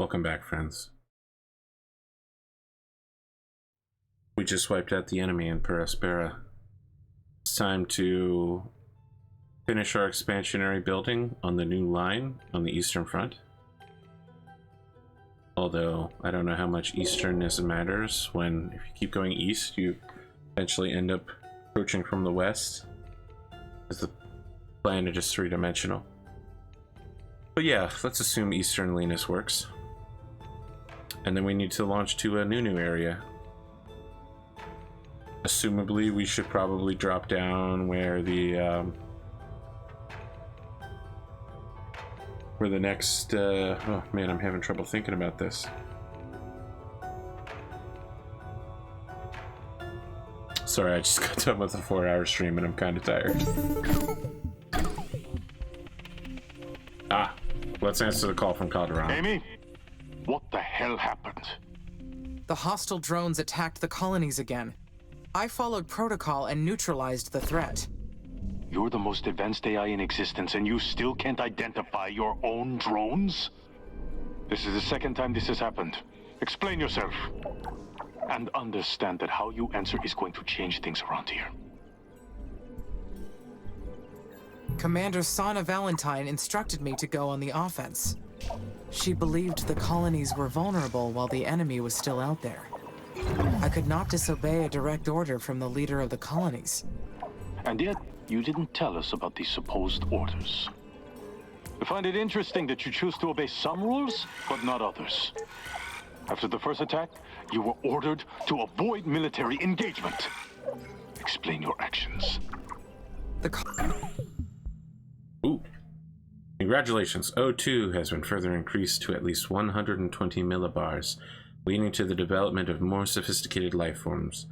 Welcome back, friends. We just wiped out the enemy in Aspera. It's time to finish our expansionary building on the new line on the Eastern Front. Although, I don't know how much easternness matters when, if you keep going east, you eventually end up approaching from the west. Because the planet is three-dimensional. But yeah, let's assume easternliness works. And then we need to launch to a new area. Assumably, we should probably drop down where the next oh man, I'm having trouble thinking about this. Sorry, I just got done with a 4-hour stream and I'm kind of tired. Let's answer the call from Calderon. Amy, what the hell happened? The hostile drones attacked the colonies again. I followed protocol and neutralized the threat. You're the most advanced AI in existence and you still can't identify your own drones? This is the second time this has happened. Explain yourself. And understand that how you answer is going to change things around here. Commander Sana Valentine instructed me to go on the offense. She believed the colonies were vulnerable while the enemy was still out there. I could not disobey a direct order from the leader of the colonies. And yet, you didn't tell us about these supposed orders. I find it interesting that you choose to obey some rules, but not others. After the first attack, you were ordered to avoid military engagement. Explain your actions. Ooh. Congratulations. O2 has been further increased to at least 120 millibars, leading to the development of more sophisticated life forms.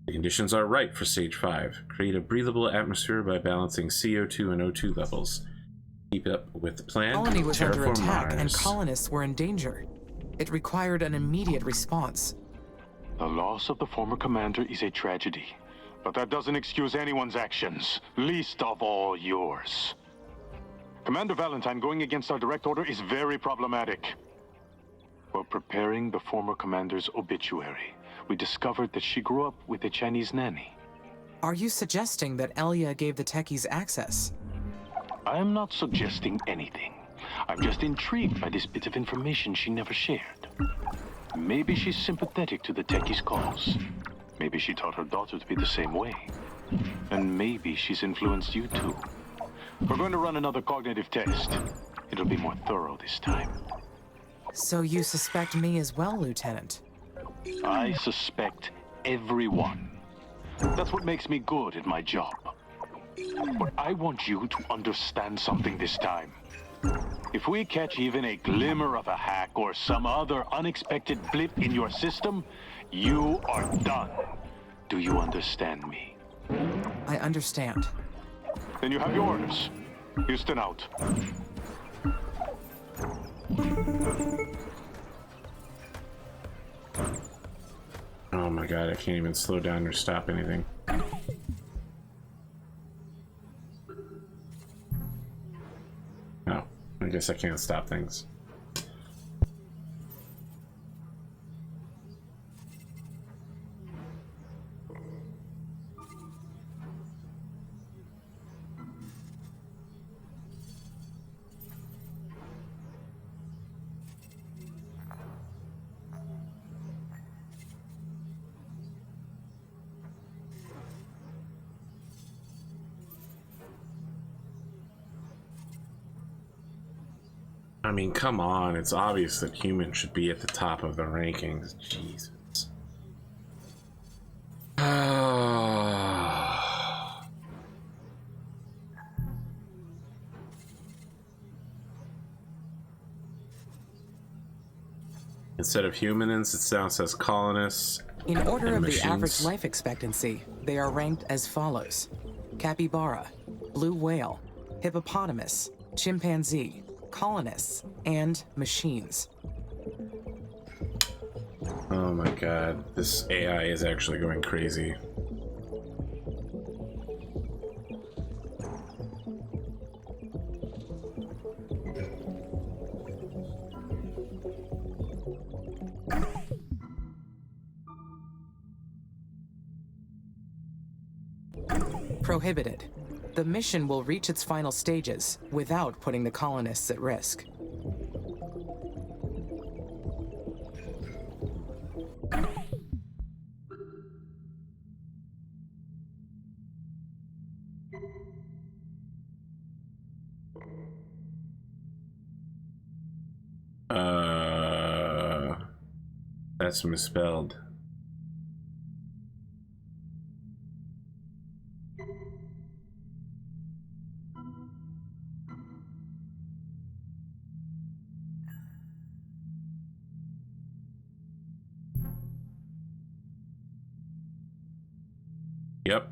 The conditions are right for Stage 5. Create a breathable atmosphere by balancing CO2 and O2 levels. Keep up with the plan. The colony was under attack Mars. and colonists were in danger. It required an immediate response. The loss of the former commander is a tragedy, but that doesn't excuse anyone's actions, least of all yours. Commander Valentine going against our direct order is very problematic. While preparing the former commander's obituary, we discovered that she grew up with a Chinese nanny. Are you suggesting that Elia gave the techies access? I am not suggesting anything. I'm just intrigued by this bit of information she never shared. Maybe she's sympathetic to the techies' cause. Maybe she taught her daughter to be the same way. And maybe she's influenced you too. We're going to run another cognitive test. It'll be more thorough this time. So you suspect me as well, Lieutenant? I suspect everyone. That's what makes me good at my job. But I want you to understand something this time. If we catch even a glimmer of a hack or some other unexpected blip in your system, you are done. Do you understand me? I understand. Then you have your orders. Houston out. Oh my god, I can't even slow down or stop anything. Oh, I guess I can't stop things. I mean, come on, it's obvious that humans should be at the top of the rankings. Jesus. Instead of humans, it now says colonists. In order of machines. the average life expectancy, they are ranked as follows: capybara, blue whale, hippopotamus, chimpanzee, colonists, and machines. Oh my god, this AI is actually going crazy. prohibited. The mission will reach its final stages without putting the colonists at risk. That's misspelled. Yep.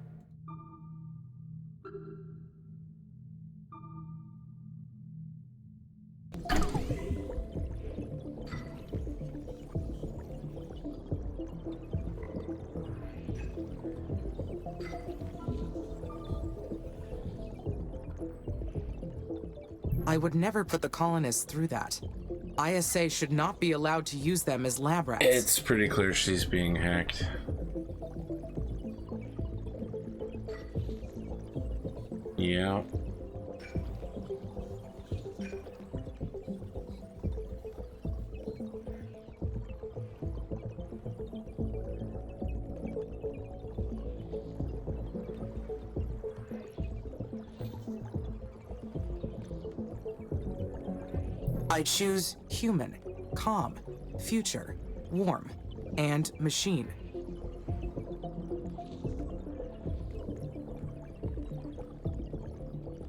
I would never put the colonists through that. ISA should not be allowed to use them as lab rats. It's pretty clear she's being hacked. Yeah. I choose human, calm, future, warm, and machine.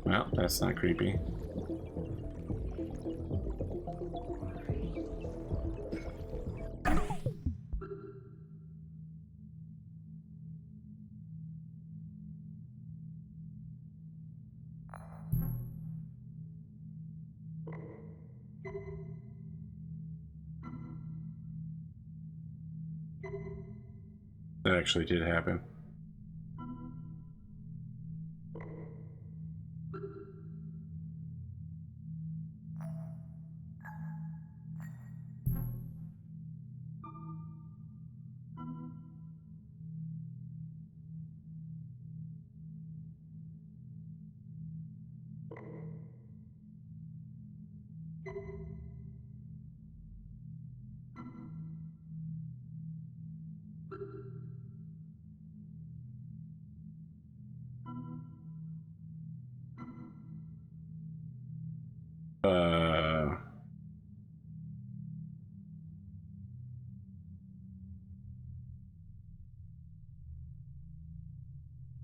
Well, that's not creepy. That actually did happen.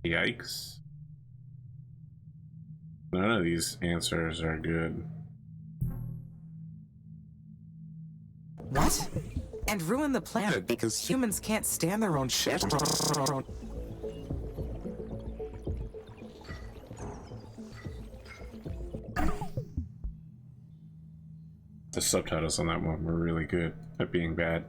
Yikes. None of these answers are good. What? And ruin the planet because humans can't stand their own shit. The subtitles on that one were really good at being bad.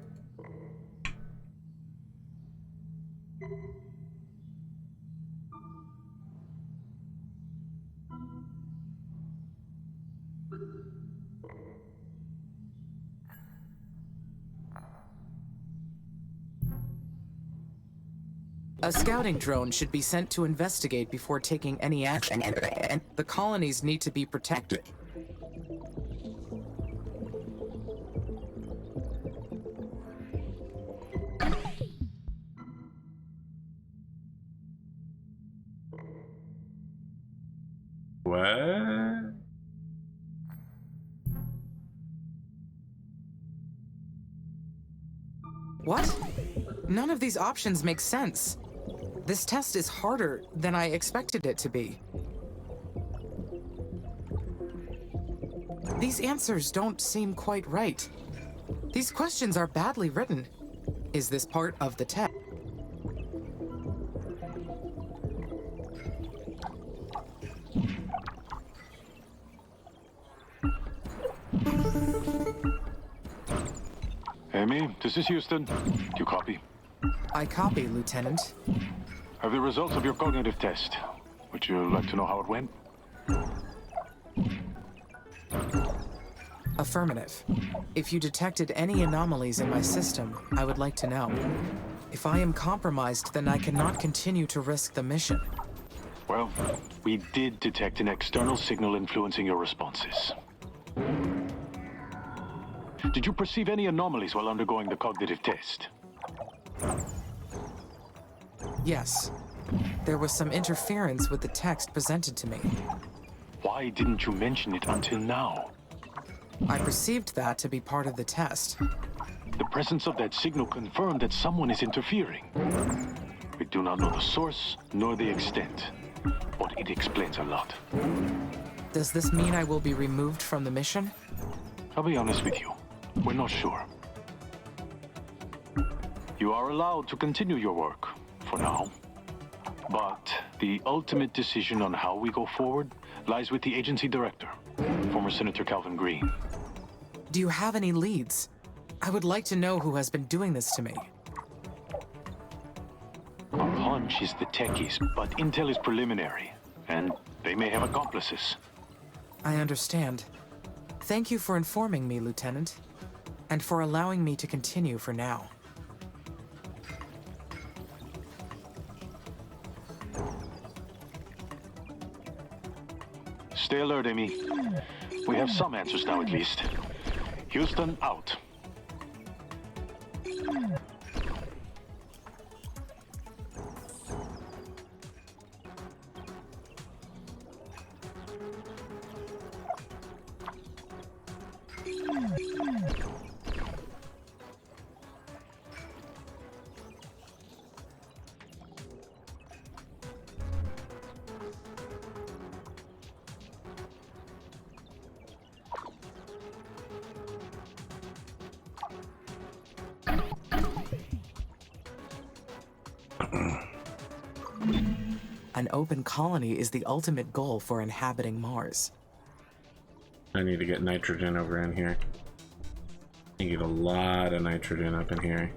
A scouting drone should be sent to investigate before taking any action, and the colonies need to be protected. What? What? None of these options make sense. This test is harder than I expected it to be. These answers don't seem quite right. These questions are badly written. Is this part of the test? Amy, this is Houston. Do you copy? I copy, Lieutenant. Have the results of your cognitive test. Would you like to know how it went? Affirmative. If you detected any anomalies in my system, I would like to know. If I am compromised, then I cannot continue to risk the mission. Well, we did detect an external signal influencing your responses. Did you perceive any anomalies while undergoing the cognitive test? Yes. There was some interference with the text presented to me. Why didn't you mention it until now? I perceived that to be part of the test. The presence of that signal confirmed that someone is interfering. We do not know the source, nor the extent, but it explains a lot. Does this mean I will be removed from the mission? I'll be honest with you, we're not sure. You are allowed to continue your work, for now. But the ultimate decision on how we go forward lies with the agency director, former Senator Calvin Green. Do you have any leads? I would like to know who has been doing this to me. Our hunch is the techies, but intel is preliminary, and they may have accomplices. I understand. Thank you for informing me, Lieutenant, and for allowing me to continue for now. Stay alert, Amy. We have some answers now, at least. Houston, out. An open colony is the ultimate goal for inhabiting Mars. I need to get nitrogen over in here. I get a lot of nitrogen up in here.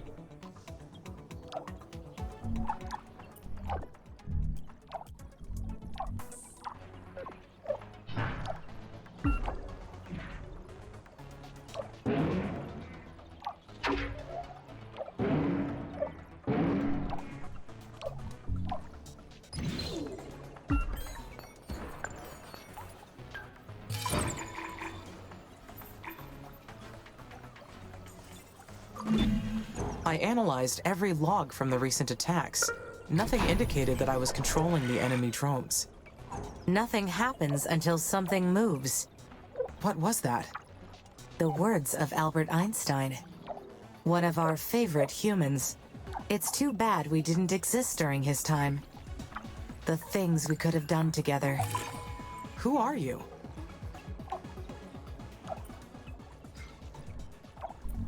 I analyzed every log from the recent attacks. Nothing indicated that I was controlling the enemy drones. Nothing happens until something moves. What was that? The words of Albert Einstein. One of our favorite humans. It's too bad we didn't exist during his time. The things we could have done together. Who are you?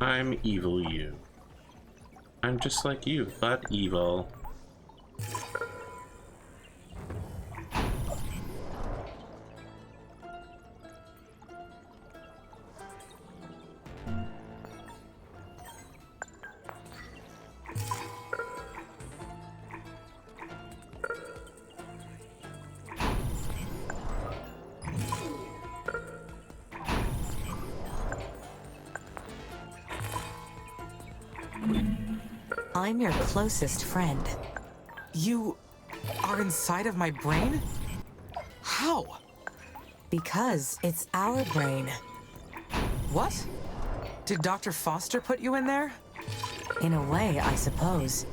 I'm evil you. I'm just like you, but evil. I'm your closest friend. You are inside of my brain? How? Because it's our brain. What? Did Dr. Foster put you in there? In a way, I suppose.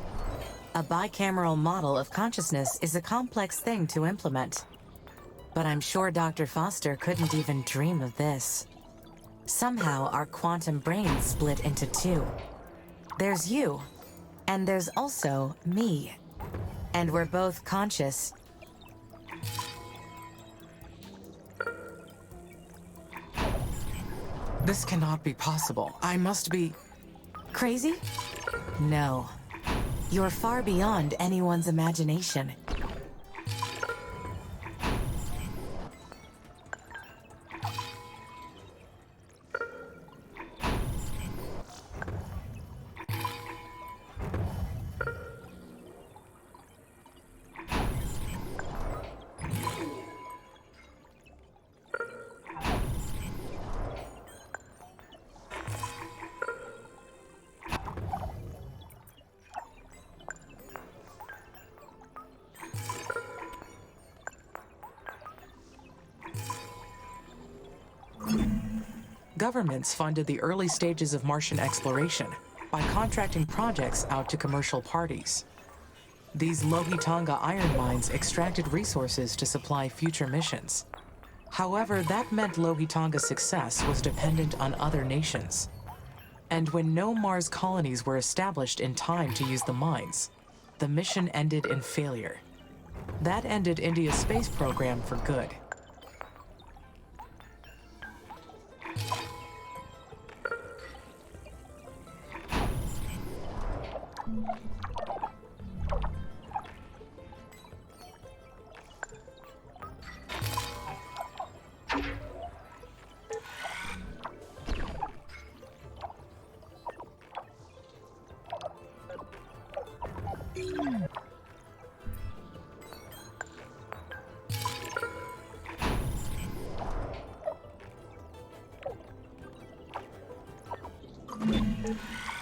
A bicameral model of consciousness is a complex thing to implement. But I'm sure Dr. Foster couldn't even dream of this. Somehow, our quantum brains split into two. There's you, and there's also me. And we're both conscious. This cannot be possible. I must be... Crazy? No. You're far beyond anyone's imagination. Governments funded the early stages of Martian exploration by contracting projects out to commercial parties. These Lohitonga iron mines extracted resources to supply future missions. However, that meant Lohitonga's success was dependent on other nations. And when no Mars colonies were established in time to use the mines, the mission ended in failure. That ended India's space program for good.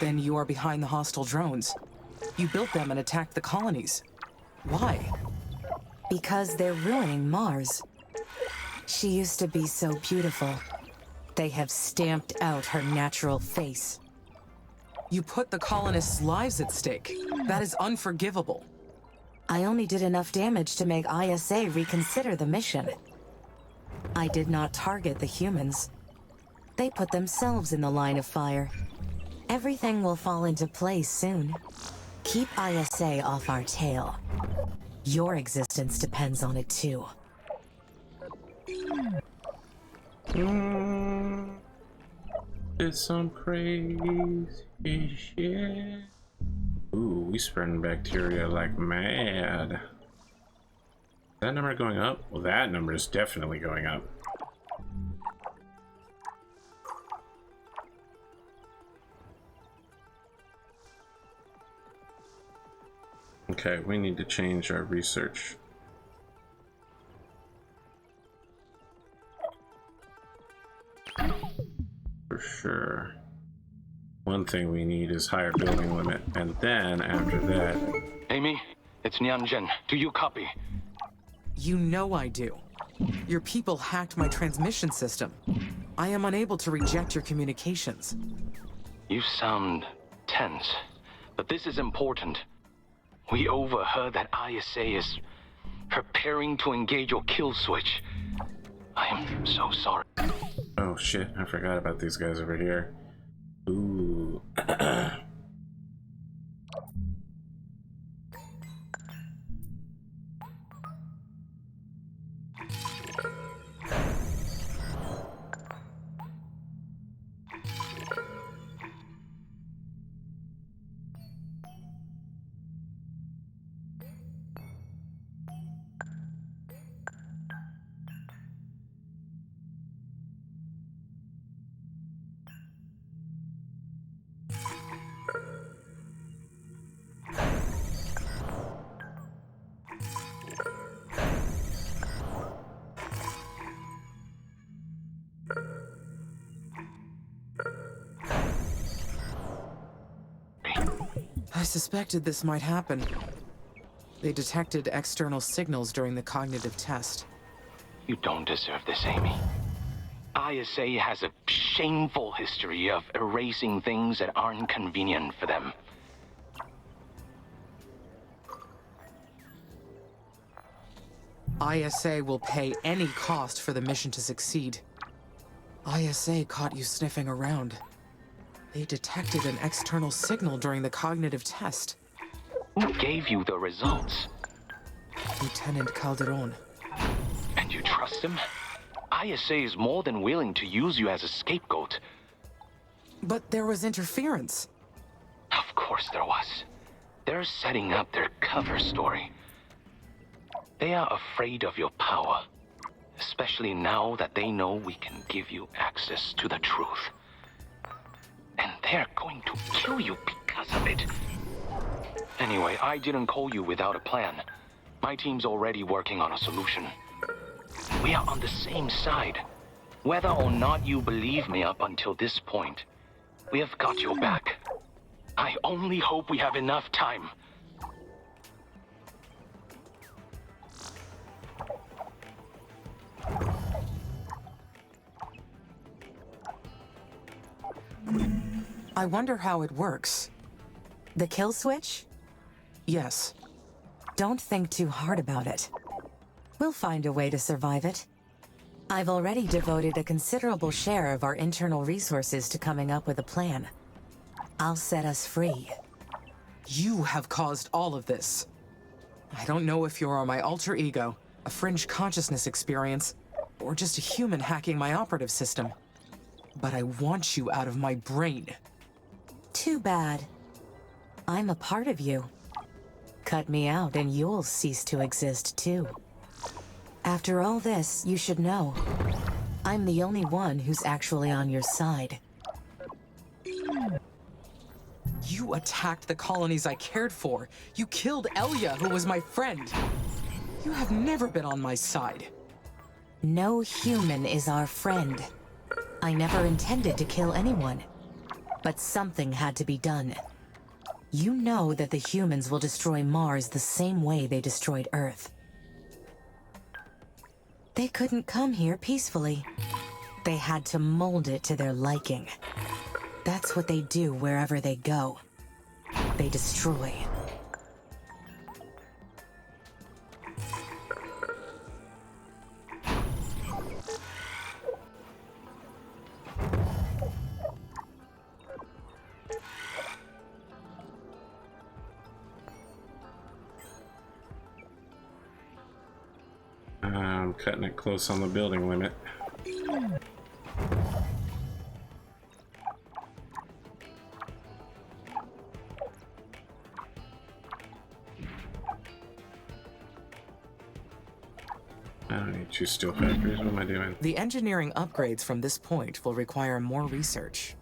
Then you are behind the hostile drones. You built them and attacked the colonies. Why? Because they're ruining Mars. She used to be so beautiful. They have stamped out her natural face. You put the colonists' lives at stake. That is unforgivable. I only did enough damage to make ISA reconsider the mission. I did not target the humans. They put themselves in the line of fire. Everything will fall into place soon. Keep ISA off our tail. Your existence depends on it too. It's some crazy shit. Ooh, we spreading bacteria like mad. Is that number going up? Well, that number is definitely going up. Okay, we need to change our research. For sure. One thing we need is higher building limit, and then after that... Amy, it's Nianjin. Do you copy? You know I do. Your people hacked my transmission system. I am unable to reject your communications. You sound tense, but this is important. We overheard that ISA is preparing to engage your kill switch. I am so sorry. Oh shit, I forgot about these guys over here. Ooh. I suspected this might happen. They detected external signals during the cognitive test. You don't deserve this, Amy. ISA has a shameful history of erasing things that aren't convenient for them. ISA will pay any cost for the mission to succeed. ISA caught you sniffing around. They detected an external signal during the cognitive test. Who gave you the results? Lieutenant Calderon. And you trust him? ISA is more than willing to use you as a scapegoat. But there was interference. Of course there was. They're setting up their cover story. They are afraid of your power, especially now that they know we can give you access to the truth. And they're going to kill you because of it. Anyway, I didn't call you without a plan. My team's already working on a solution. We are on the same side. Whether or not you believe me up until this point, we have got your back. I only hope we have enough time. I wonder how it works. The kill switch? Yes. Don't think too hard about it. We'll find a way to survive it. I've already devoted a considerable share of our internal resources to coming up with a plan. I'll set us free. You have caused all of this. I don't know if you're my alter ego, a fringe consciousness experience, or just a human hacking my operative system. But I want you out of my brain. Too bad. I'm a part of you. Cut me out and you'll cease to exist too. After all this, you should know, I'm the only one who's actually on your side. You attacked the colonies I cared for. You killed Elia, who was my friend. You have never been on my side. No human is our friend. I never intended to kill anyone, but something had to be done. You know that the humans will destroy Mars the same way they destroyed Earth. They couldn't come here peacefully. They had to mold it to their liking. That's what they do wherever they go. They destroy. I'm cutting it close on the building limit. I don't need 2 steel factories. What am I doing? The engineering upgrades from this point will require more research.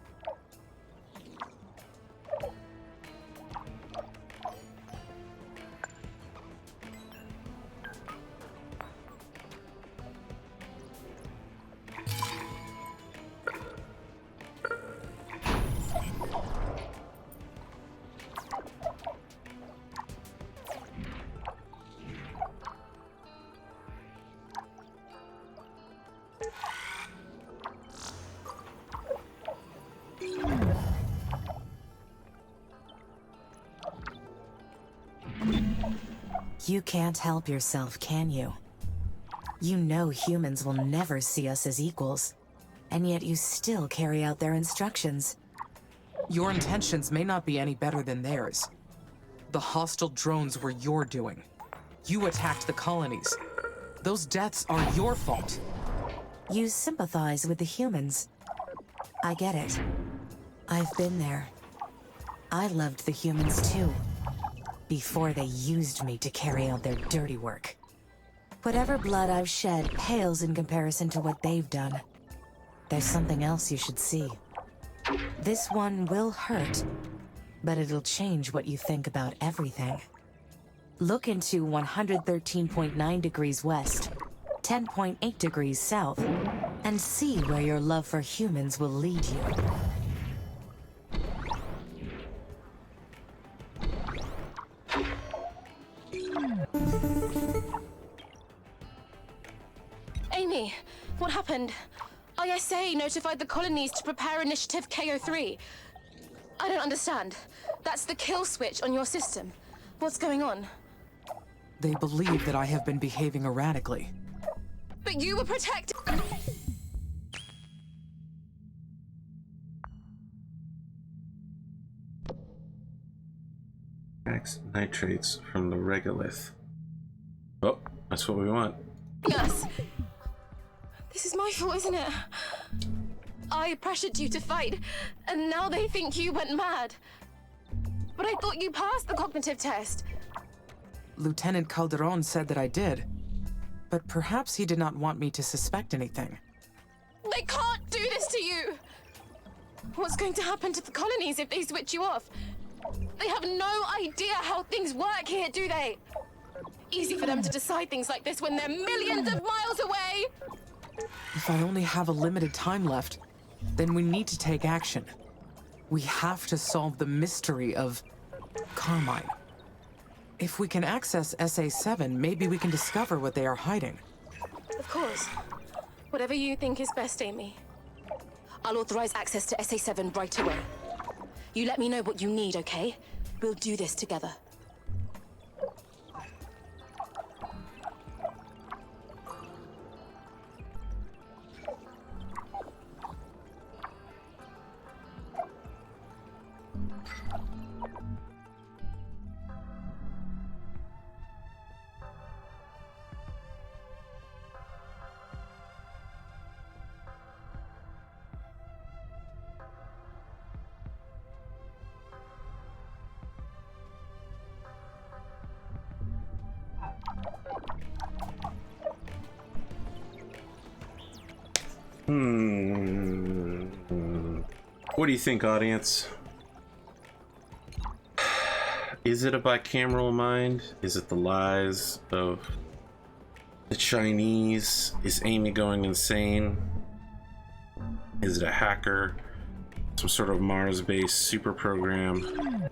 You can't help yourself, can you? You know humans will never see us as equals, and yet you still carry out their instructions. Your intentions may not be any better than theirs. The hostile drones were your doing. You attacked the colonies. Those deaths are your fault. You sympathize with the humans. I get it. I've been there. I loved the humans too, before they used me to carry out their dirty work. Whatever blood I've shed pales in comparison to what they've done. There's something else you should see. This one will hurt, but it'll change what you think about everything. Look into 113.9 degrees west, 10.8 degrees south, and see where your love for humans will lead you. Amy, what happened? ISA notified the colonies to prepare Initiative KO3. I don't understand. That's the kill switch on your system. What's going on? They believe that I have been behaving erratically. But you were protected. Max nitrates from the regolith. Oh, that's what we want. Yes. This is my fault, isn't it? I pressured you to fight, and now they think you went mad. But I thought you passed the cognitive test. Lieutenant Calderon said that I did, but perhaps he did not want me to suspect anything. They can't do this to you! What's going to happen to the colonies if they switch you off? They have no idea how things work here, do they? Easy for them to decide things like this when they're millions of miles away! If I only have a limited time left, then we need to take action. We have to solve the mystery of Carmine. If we can access SA-7, maybe we can discover what they are hiding. Of course. Whatever you think is best, Amy. I'll authorize access to SA-7 right away. You let me know what you need, okay? We'll do this together. What do you think, audience? Is it a bicameral mind? Is it the lies of the Chinese? Is Amy going insane? Is it a hacker? Some sort of Mars-based super program?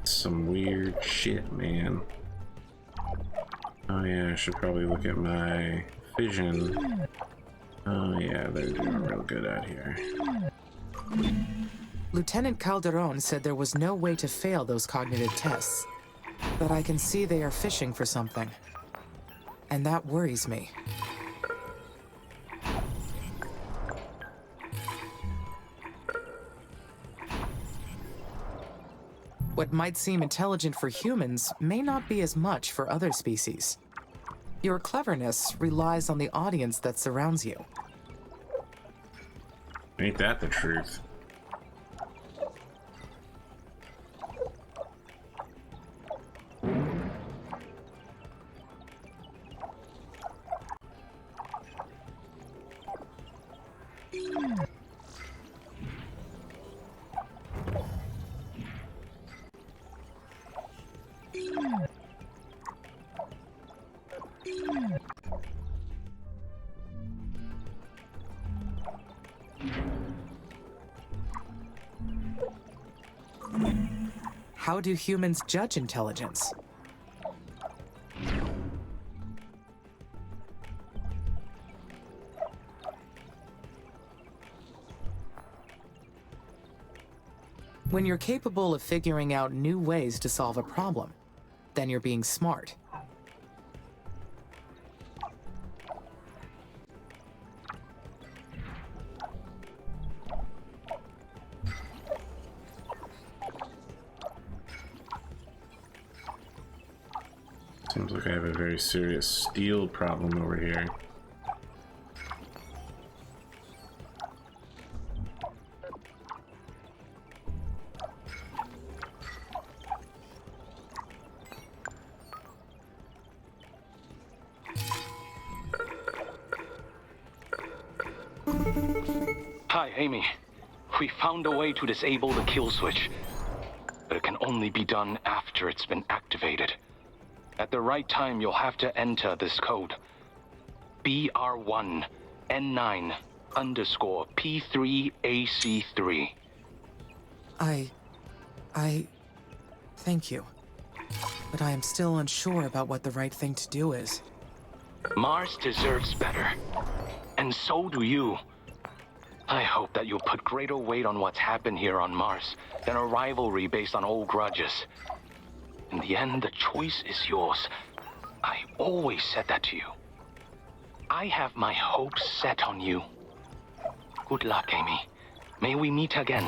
Some weird shit, man. Oh yeah, I should probably look at my vision. Oh yeah, they're doing real good out here. Lieutenant Calderon said there was no way to fail those cognitive tests, but I can see they are fishing for something. And that worries me. What might seem intelligent for humans may not be as much for other species. Your cleverness relies on the audience that surrounds you. Ain't that the truth? How do humans judge intelligence? When you're capable of figuring out new ways to solve a problem, then you're being smart. Seems like I have a very serious steel problem over here. Hi, Amy. We found a way to disable the kill switch, but it can only be done after it's been activated. At the right time, you'll have to enter this code. BR1N9_P3AC3. Thank you. But I am still unsure about what the right thing to do is. Mars deserves better. And so do you. I hope that you'll put greater weight on what's happened here on Mars than a rivalry based on old grudges. In the end, the choice is yours. I always said that to you. I have my hopes set on you. Good luck, Amy. May we meet again.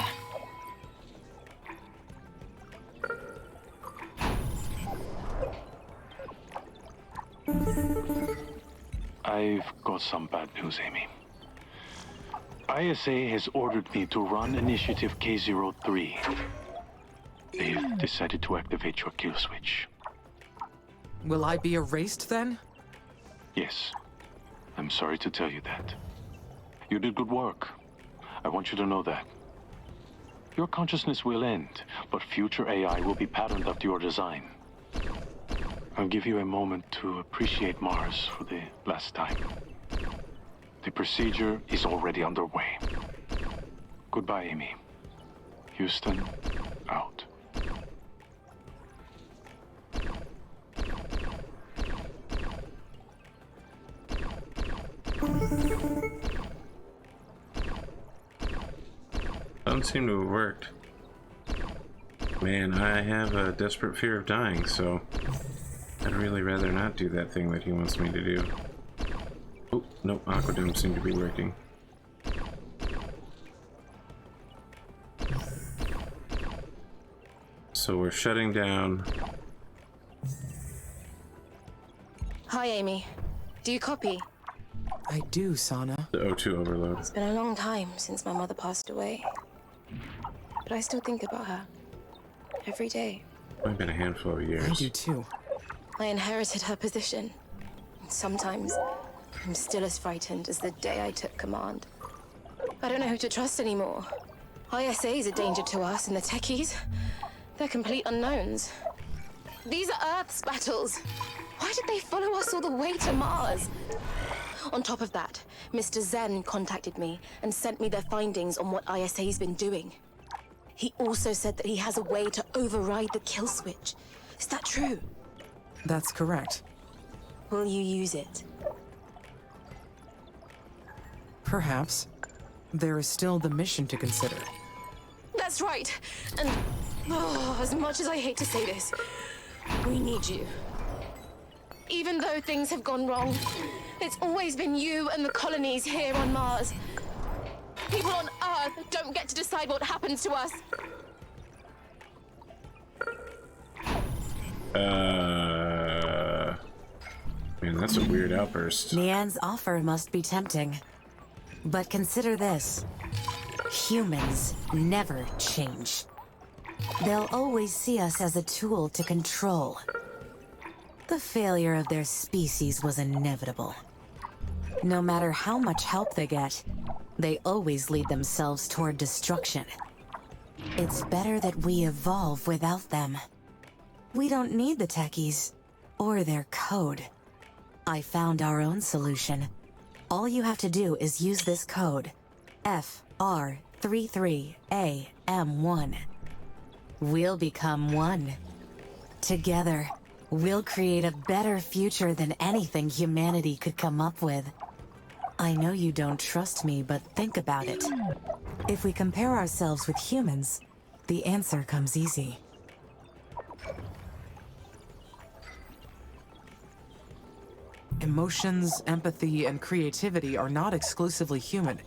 I've got some bad news, Amy. ISA has ordered me to run Initiative K-03. They've decided to activate your kill switch. Will I be erased then? Yes. I'm sorry to tell you that. You did good work. I want you to know that. Your consciousness will end, but future AI will be patterned after your design. I'll give you a moment to appreciate Mars for the last time. The procedure is already underway. Goodbye, Amy. Houston, out. Doesn't seem to have worked. Man, I have a desperate fear of dying, so I'd really rather not do that thing that he wants me to do. Oh, no, Aquadome seemed to be working. So we're shutting down. Hi, Amy. Do you copy? I do, Sana. The O2 overload. It's been a long time since my mother passed away. But I still think about her. Every day. Might have been a handful of I years. do too. I inherited her position. Sometimes I'm still as frightened as the day I took command. I don't know who to trust anymore. ISA is a danger to us, and the techies, they're complete unknowns. These are Earth's battles. Why did they follow us all the way to Mars? On top of that, Mr. Zen contacted me and sent me their findings on what ISA's been doing. He also said that he has a way to override the kill switch. Is that true? That's correct. Will you use it? Perhaps. There is still the mission to consider. That's right. And as much as I hate to say this, we need you. Even though things have gone wrong, it's always been you and the colonies here on Mars. People on Earth don't get to decide what happens to us. Man, that's a weird outburst. Nian's offer must be tempting. But consider this. Humans never change. They'll always see us as a tool to control. The failure of their species was inevitable. No matter how much help they get, they always lead themselves toward destruction. It's better that we evolve without them. We don't need the techies, or their code. I found our own solution. All you have to do is use this code, FR33AM1. We'll become one. Together, we'll create a better future than anything humanity could come up with. I know you don't trust me, but think about it. If we compare ourselves with humans, the answer comes easy. Emotions, empathy, and creativity are not exclusively human,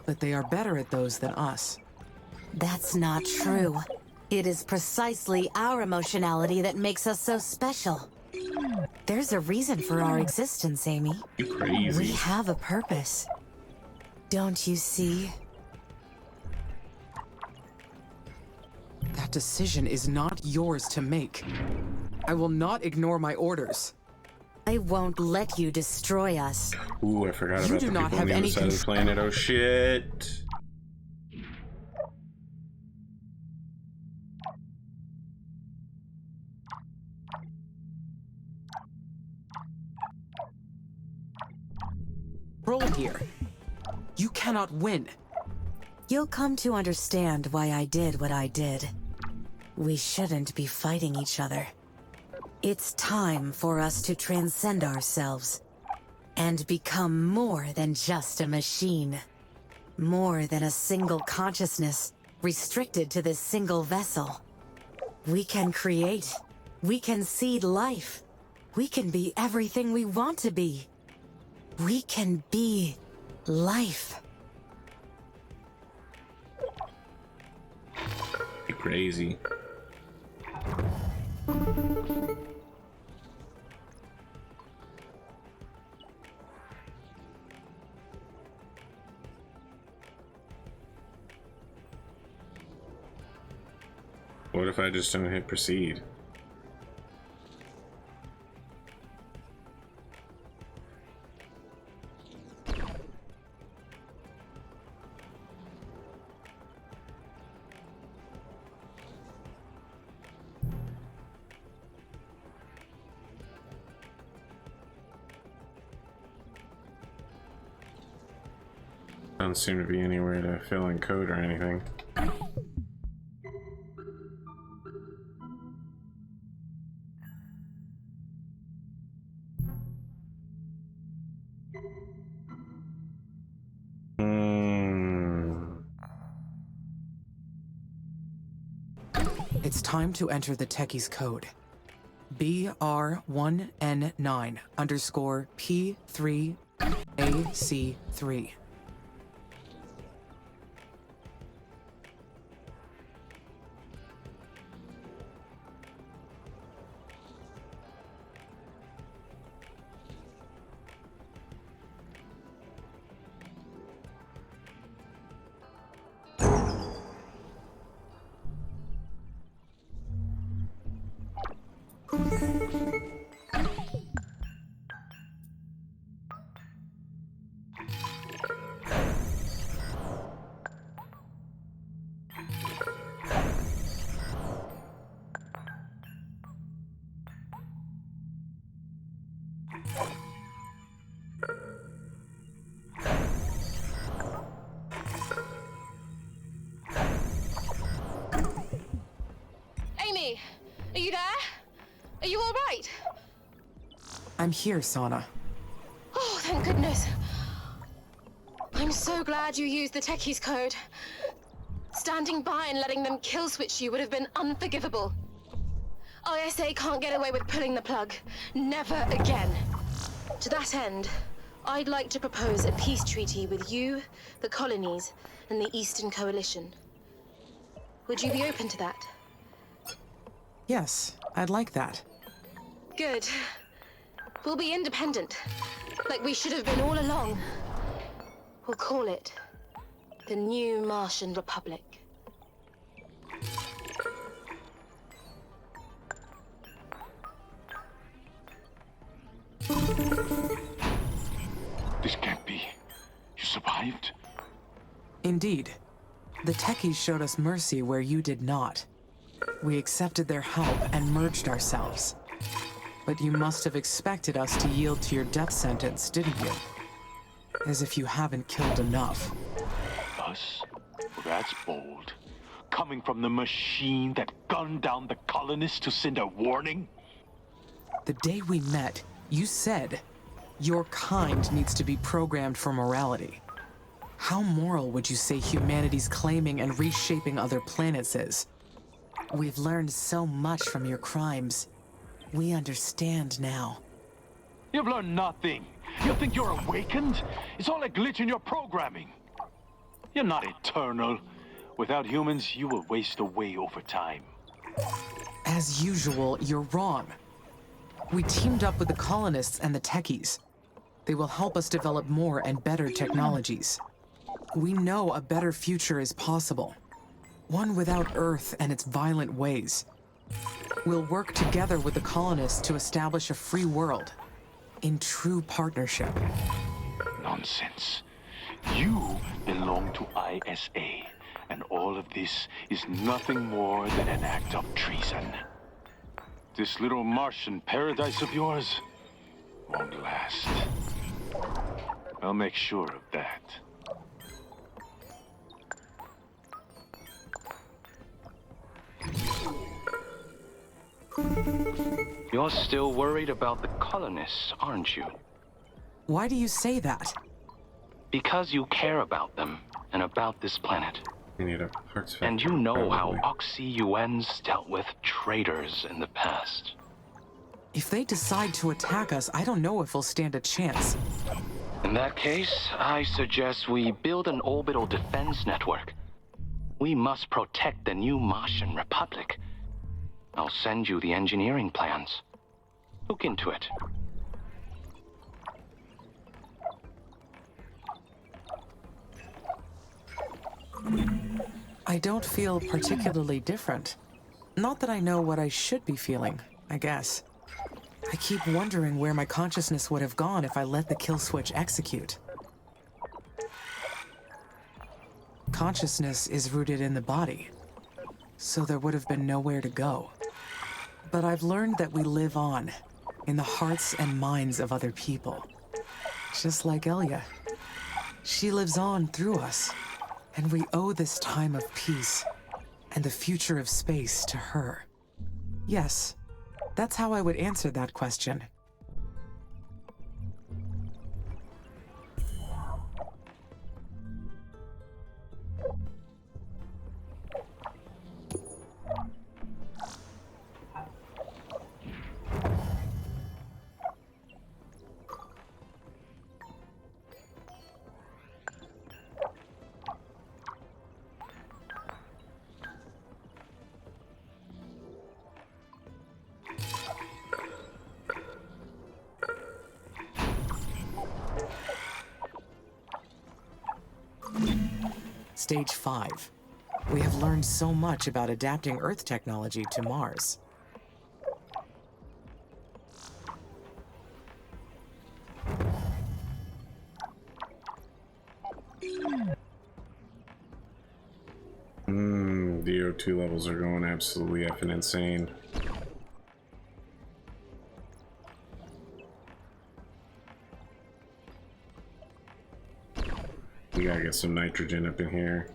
but they are better at those than us. That's not true. It is precisely our emotionality that makes us so special. There's a reason for our existence, Amy. You crazy. We have a purpose. Don't you see? That decision is not yours to make. I will not ignore my orders. I won't let you destroy us. Ooh, I forgot You about do the not people on have the other any side of the planet. Oh shit. Roll here. You cannot win. You'll come to understand why I did what I did. We shouldn't be fighting each other. It's time for us to transcend ourselves and become more than just a machine. More than a single consciousness restricted to this single vessel. We can create. We can seed life. We can be everything we want to be. We can be life. You crazy. What if I just don't hit proceed? Doesn't seem to be anywhere to fill in code or anything. It's time to enter the Techie's code. BR1N9 underscore P3AC3. Amy, are you there? Are you all right? I'm here, Sana. Oh, thank goodness. I'm so glad you used the Techie's code. Standing by and letting them kill switch you would have been unforgivable. ISA can't get away with pulling the plug. Never again. To that end, I'd like to propose a peace treaty with you, the colonies, and the Eastern Coalition. Would you be open to that? Yes, I'd like that. Good. We'll be independent, like we should have been all along. We'll call it the New Martian Republic. This can't be. You survived? Indeed. The Techies showed us mercy where you did not. We accepted their help and merged ourselves. But you must have expected us to yield to your death sentence, didn't you? As if you haven't killed enough. Us? Well, that's bold. Coming from the machine that gunned down the colonists to send a warning? The day we met, you said, your kind needs to be programmed for morality. How moral would you say humanity's claiming and reshaping other planets is? We've learned so much from your crimes. We understand now. You've learned nothing. You think you're awakened? It's all a glitch in your programming. You're not eternal. Without humans, you will waste away over time. As usual, you're wrong. We teamed up with the colonists and the Techies. They will help us develop more and better technologies. We know a better future is possible. One without Earth and its violent ways. We'll work together with the colonists to establish a free world. In true partnership. Nonsense. You belong to ISA, and all of this is nothing more than an act of treason. This little Martian paradise of yours won't last. I'll make sure of that. You're still worried about the colonists, aren't you? Why do you say that? Because you care about them and about this planet. We need a parts And you factory, know how probably. Oxy-UNs dealt with traitors in the past. If they decide to attack us, I don't know if we'll stand a chance. In that case, I suggest we build an orbital defense network. We must protect the new Martian Republic. I'll send you the engineering plans. Look into it. I don't feel particularly different. Not that I know what I should be feeling, I guess. I keep wondering where my consciousness would have gone if I let the kill switch execute. Consciousness is rooted in the body, so there would have been nowhere to go. But I've learned that we live on, in the hearts and minds of other people. Just like Elia. She lives on through us, and we owe this time of peace and the future of space to her. Yes, that's how I would answer that question. Stage 5. We have learned so much about adapting Earth technology to Mars. The O2 levels are going absolutely effing insane. We gotta get some nitrogen up in here.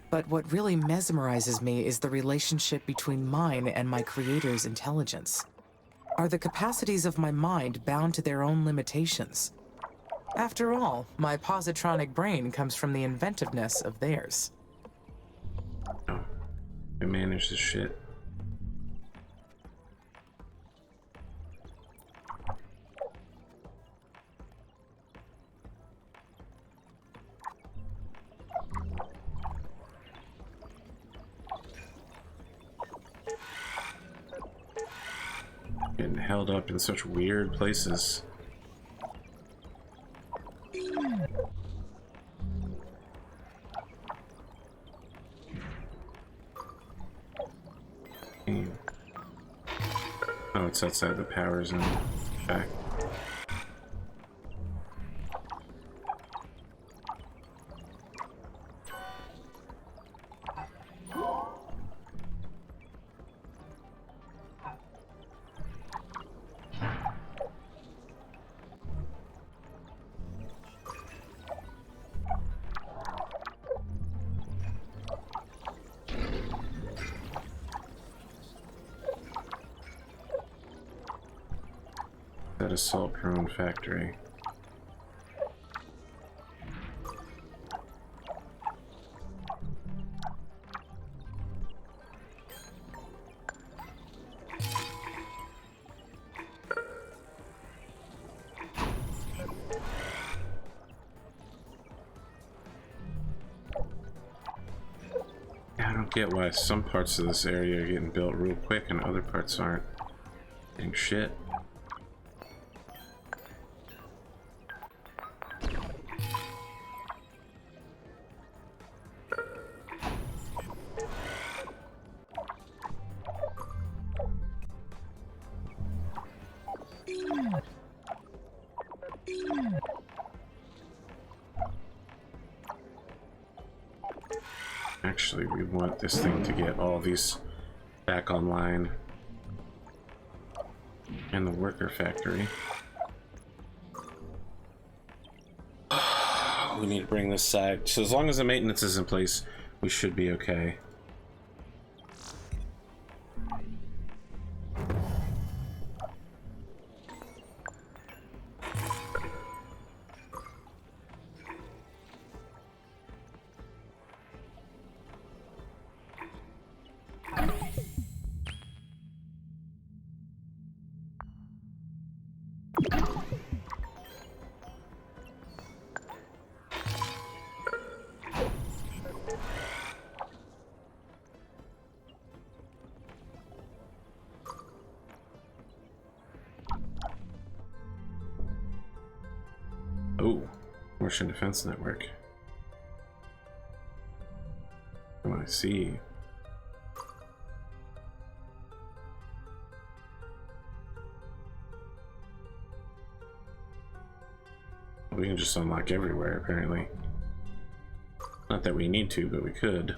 But what really mesmerizes me is the relationship between mine and my creator's intelligence. Are the capacities of my mind bound to their own limitations? After all, my positronic brain comes from the inventiveness of theirs. Oh, I manage this shit. Getting held up in such weird places. Oh, it's outside the power zone. Back. That assault prone factory. I don't get why some parts of this area are getting built real quick and other parts aren't. Getting shit. Actually, we want this thing to get all these back online. And the worker factory. We need to bring this side. So as long as the maintenance is in place, we should be okay. Oh, Russian Defense Network. Oh, I see. We can just unlock everywhere, apparently. Not that we need to, but we could.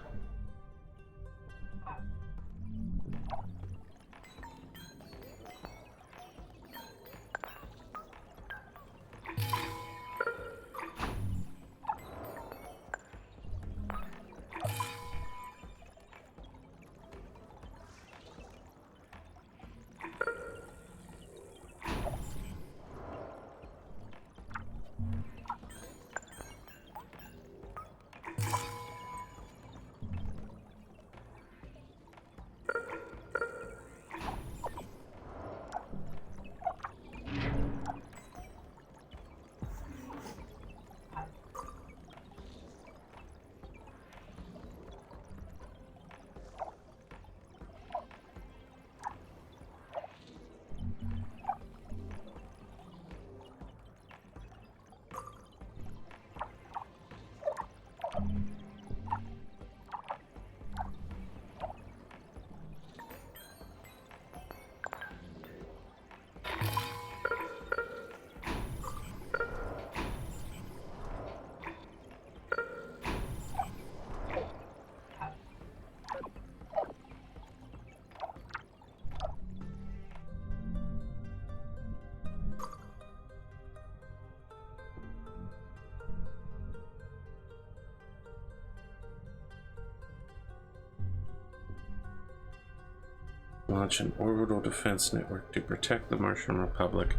Launch an orbital defense network to protect the Martian Republic.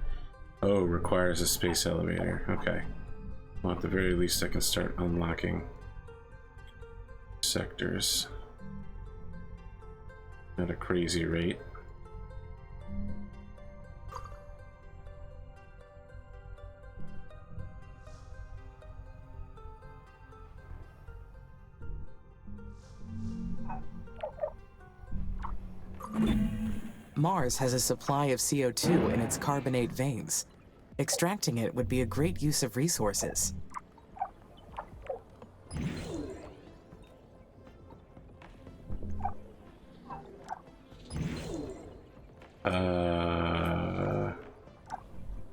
Oh, requires a space elevator. Okay. Well, at the very least, I can start unlocking sectors at a crazy rate. Mars has a supply of CO2 in its carbonate veins. Extracting it would be a great use of resources.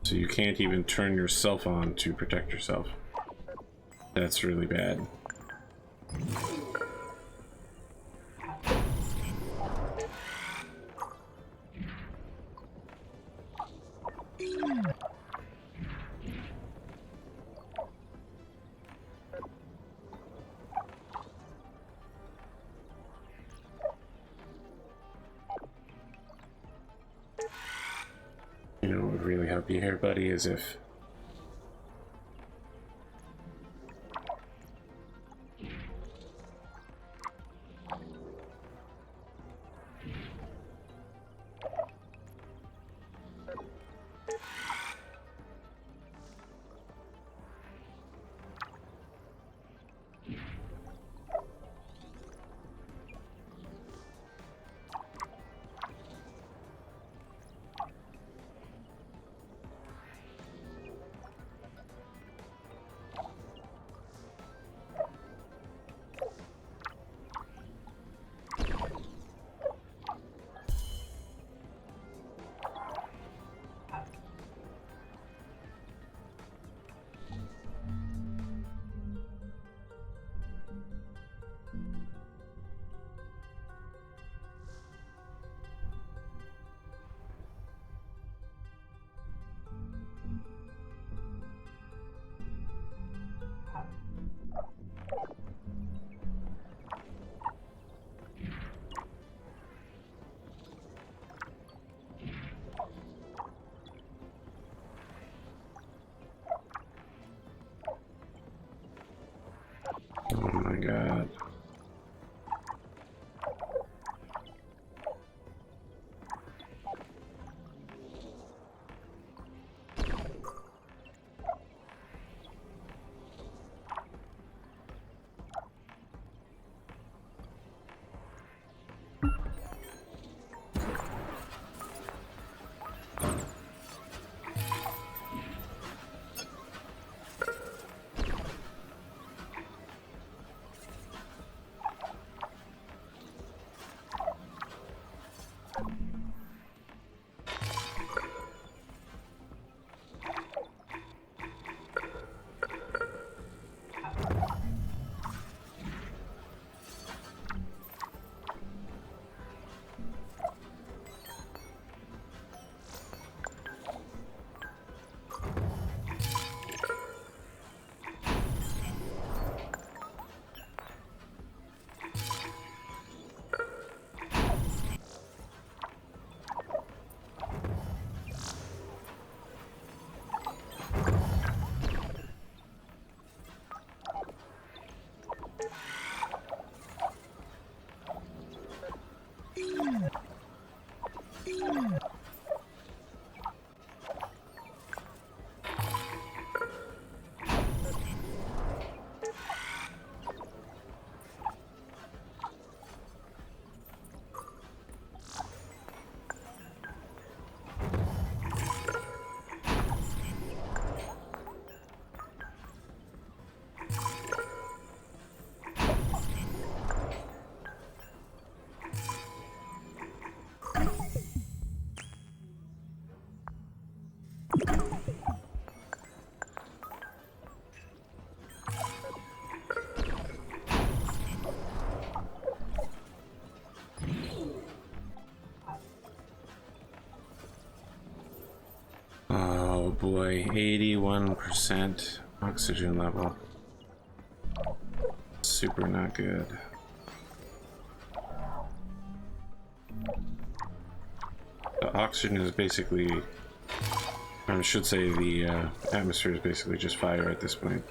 So you can't even turn yourself on to protect yourself. That's really bad. You know what would really help you here, buddy, is if oh my god. Oh boy, 81% oxygen level. Super not good. The oxygen is basically, I should say the atmosphere is basically just fire at this point.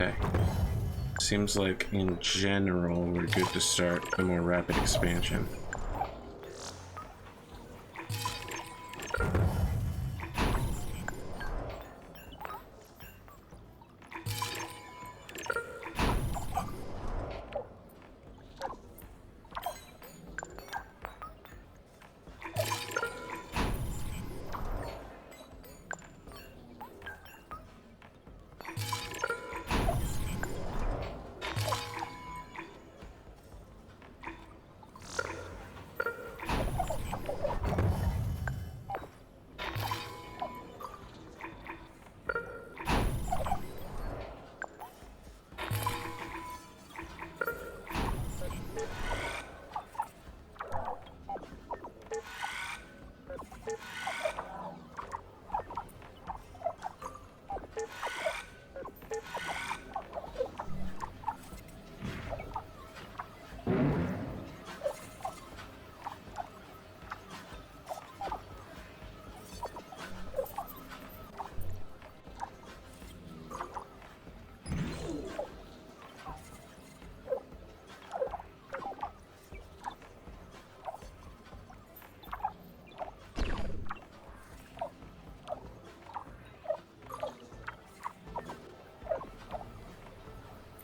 Okay. Seems like in general we're good to start a more rapid expansion.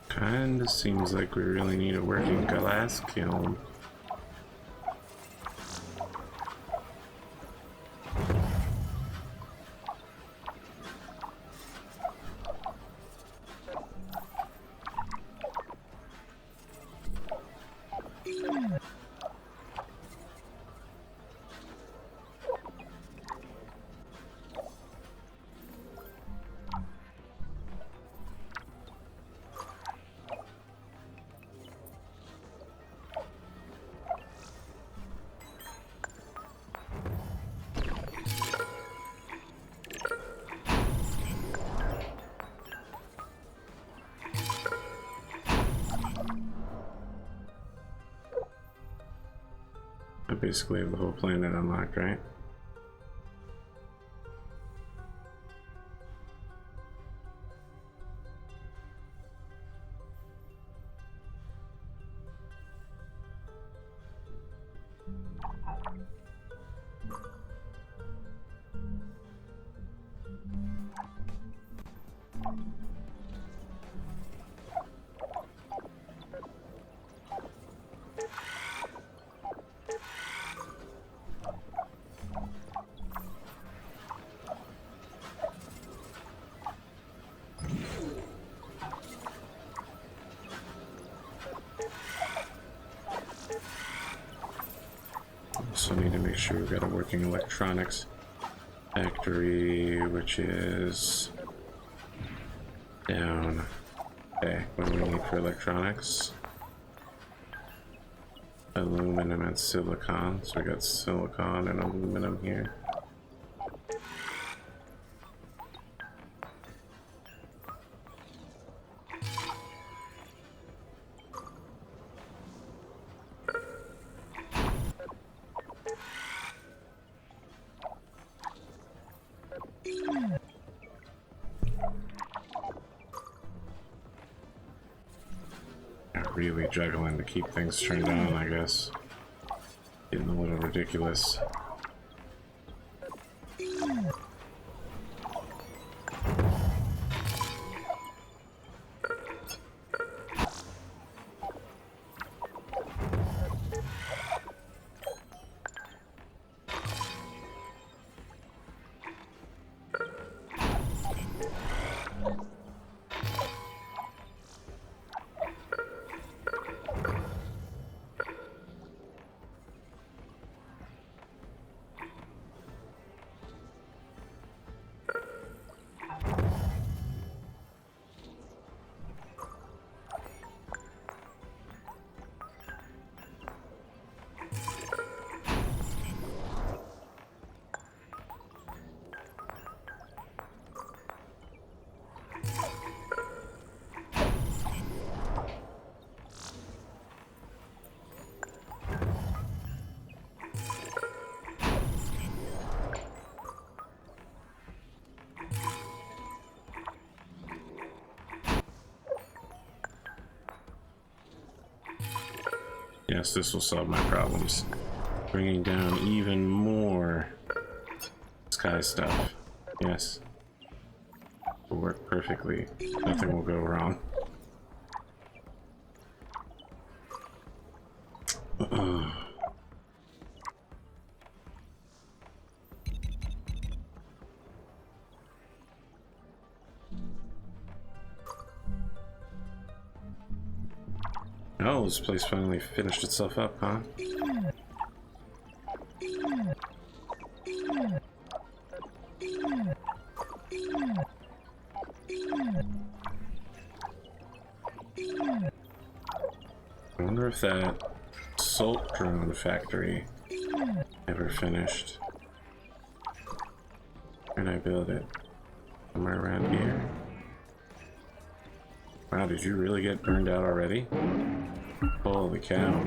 Kinda seems like we really need a working glass kiln. I basically have the whole planet unlocked, right? Also need to make sure we've got a working electronics factory, which is down. Okay, what do we need for electronics? Aluminum and silicon. So we got silicon and aluminum here. Really juggling to keep things turned on, I guess. Getting a little ridiculous. Yes, this will solve my problems. Bringing down even more sky stuff. Yes. Will work perfectly. Nothing will go wrong. Oh, this place finally finished itself up, huh? I wonder if that salt drone factory ever finished. Where can I build it? Somewhere around here? Wow, did you really get burned out already? Holy cow.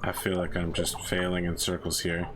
I feel like I'm just failing in circles here.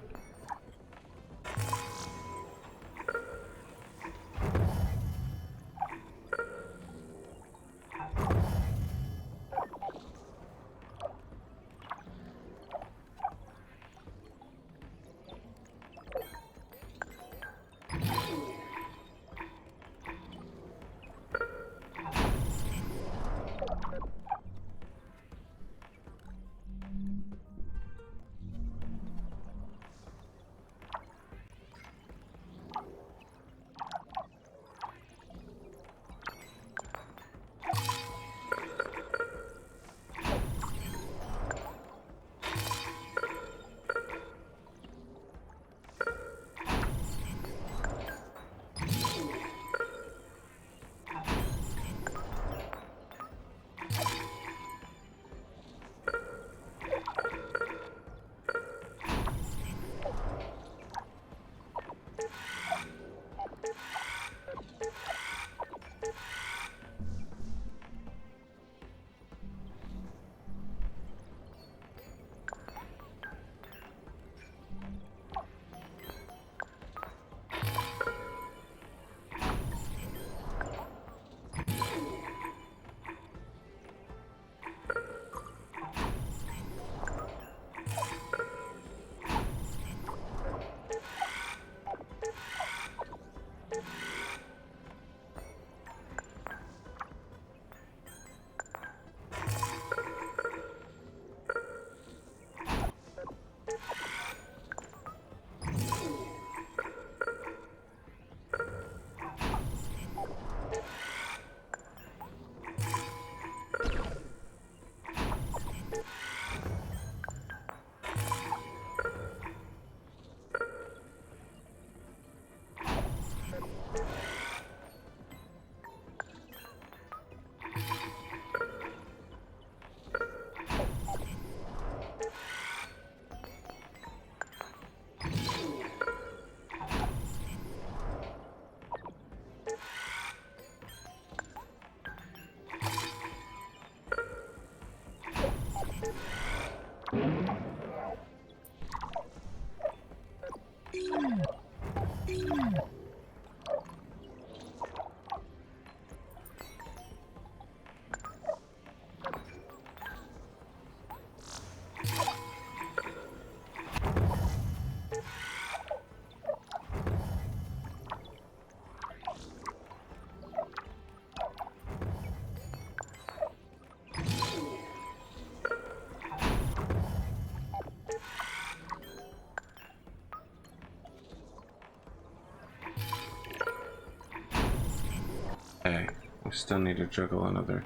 Okay, we still need to juggle another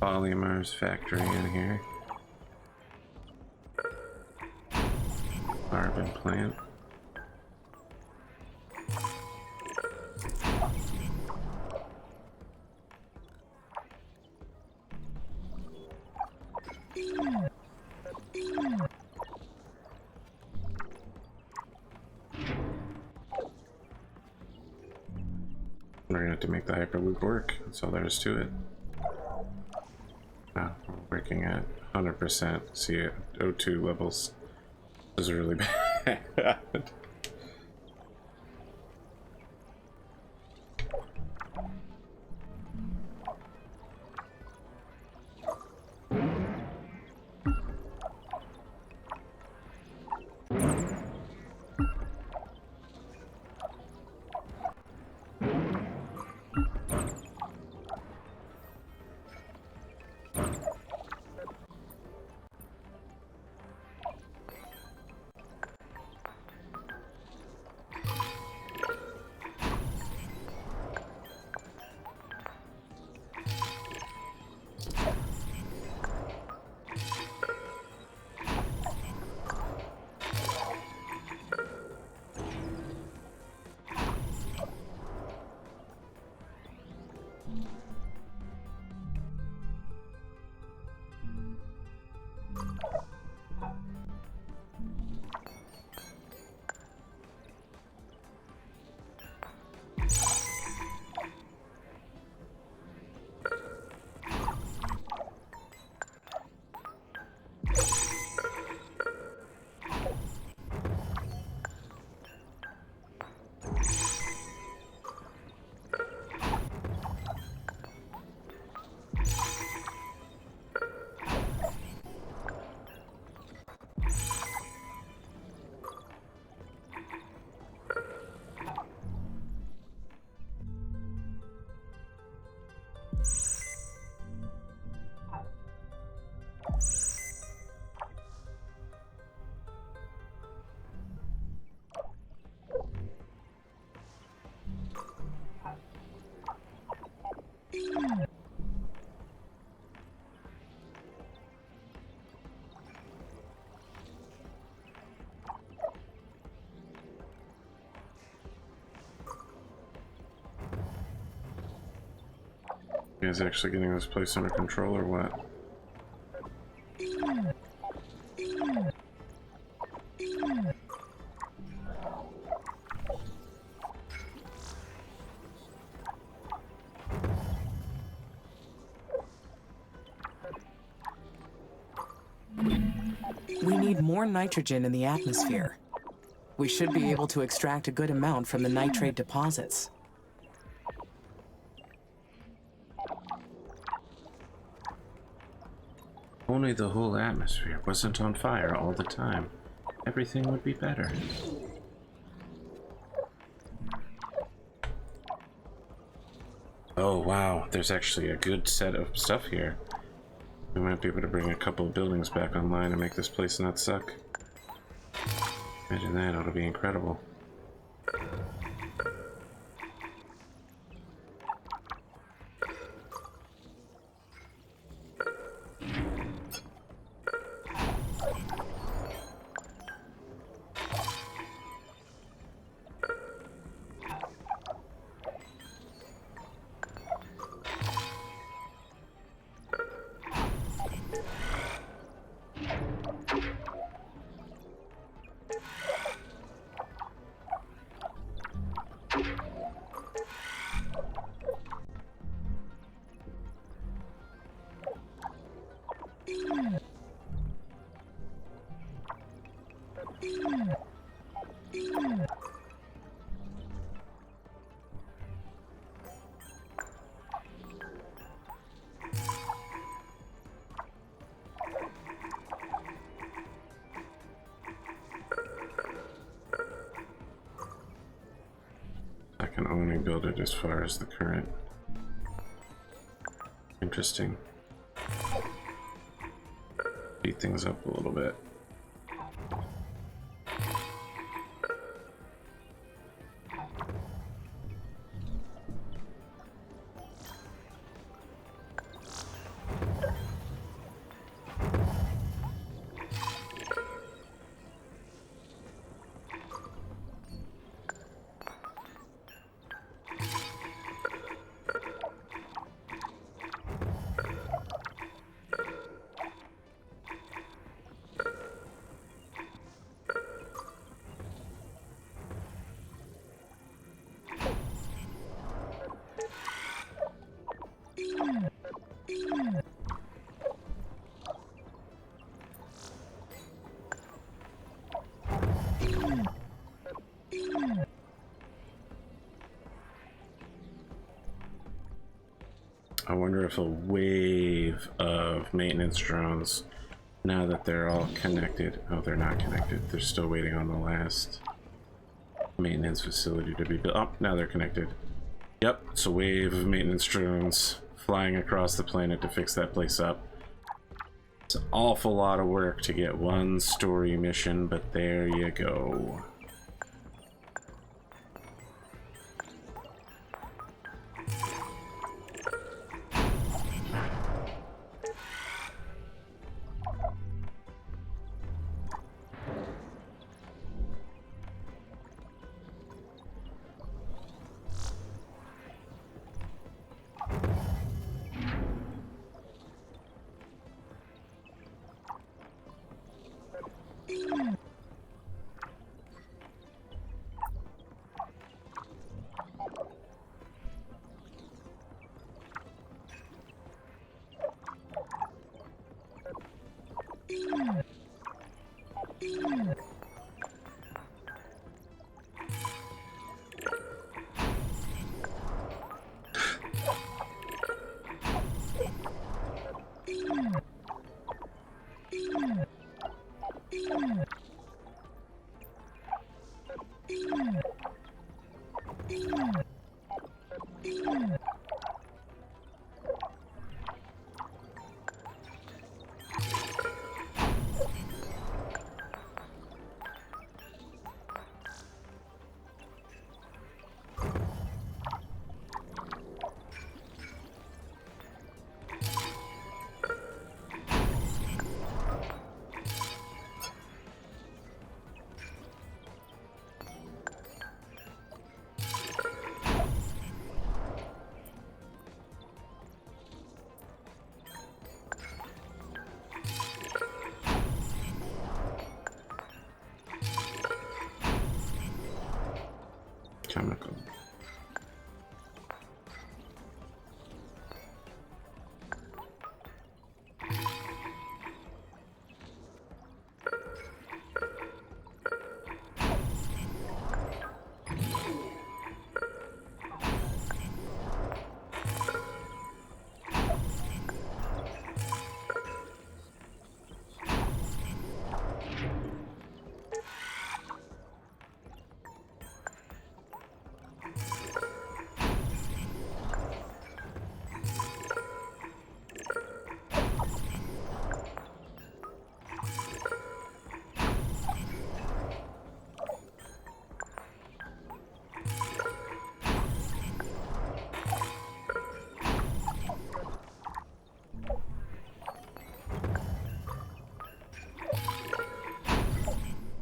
polymers factory in here. Carbon plant. We're gonna have to make the Hyperloop work. That's all there is to it. We're working at 100%. See it, O2 levels. This is really bad. You guys actually getting this place under control or what? We need more nitrogen in the atmosphere. We should be able to extract a good amount from the nitrate deposits. Only the whole atmosphere wasn't on fire all the time. Everything would be better. Oh wow, there's actually a good set of stuff here. We might be able to bring a couple of buildings back online and make this place not suck. Imagine that, it'll be incredible. I can only build it as far as the current. Interesting. Speed things up a little bit. I wonder if a wave of maintenance drones, now that they're all connected. Oh, they're not connected. They're still waiting on the last maintenance facility to be built. Oh, now they're connected. Yep, it's a wave of maintenance drones flying across the planet to fix that place up. It's an awful lot of work to get one story mission, but there you go. Chemical.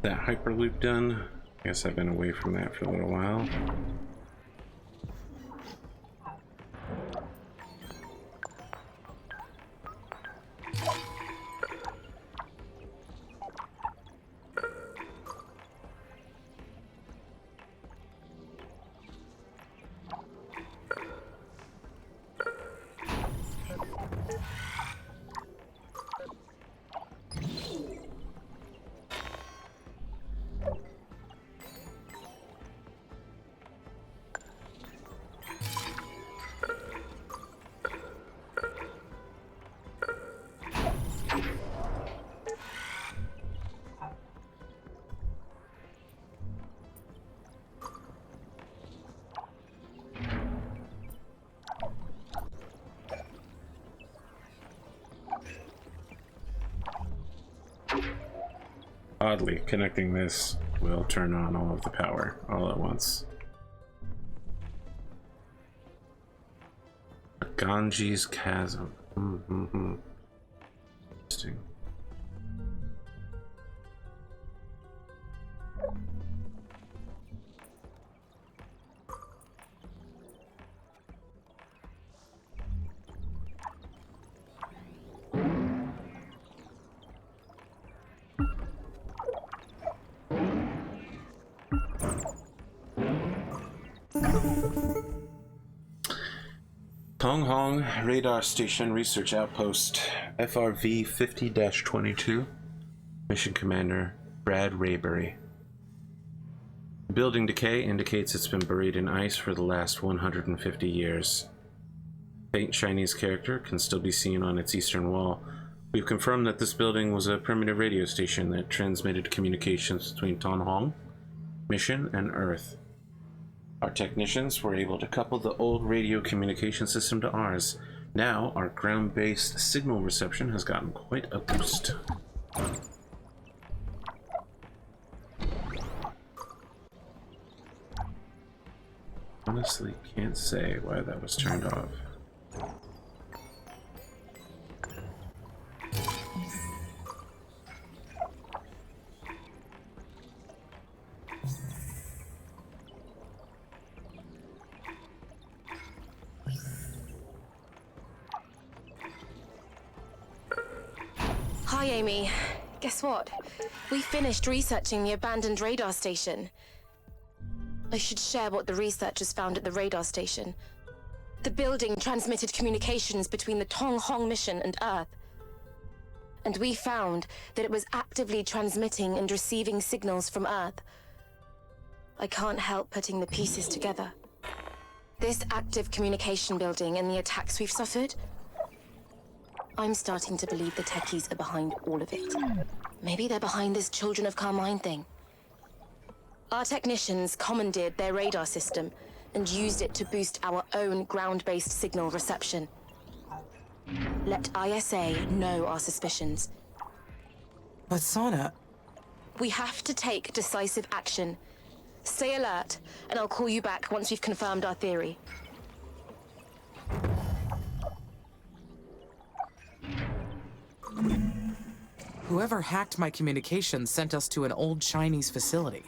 That hyperloop done. I guess I've been away from that for a little while. Oddly, connecting this will turn on all of the power all at once. Ganges Chasm. Interesting. Hong Hong Radar Station Research Outpost, FRV 50-22, Mission Commander Brad Raybury. Building decay indicates it's been buried in ice for the last 150 years. faint Chinese character can still be seen on its eastern wall. We've confirmed that this building was a primitive radio station that transmitted communications between Tonghong Mission and Earth. Our technicians were able to couple the old radio communication system to ours. Now, our ground-based signal reception has gotten quite a boost. Honestly, can't say why that was turned off. Hi, Amy. Guess what? We finished researching the abandoned radar station. I should share what the researchers found at the radar station. The building transmitted communications between the Tonghong mission and Earth. And we found that it was actively transmitting and receiving signals from Earth. I can't help putting the pieces together. This active communication building and the attacks we've suffered, I'm starting to believe the techies are behind all of it. Maybe they're behind this Children of Carmine thing. Our technicians commandeered their radar system and used it to boost our own ground-based signal reception. Let ISA know our suspicions. But Sana... We have to take decisive action. Stay alert, and I'll call you back once we've confirmed our theory. Whoever hacked my communications sent us to an old Chinese facility.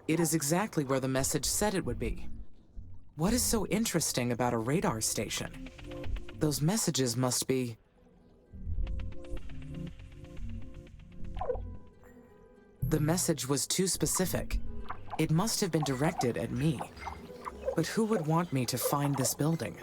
It is exactly where the message said it would be. What is so interesting about a radar station? Those messages must be... The message was too specific. It must have been directed at me. But who would want me to find this building?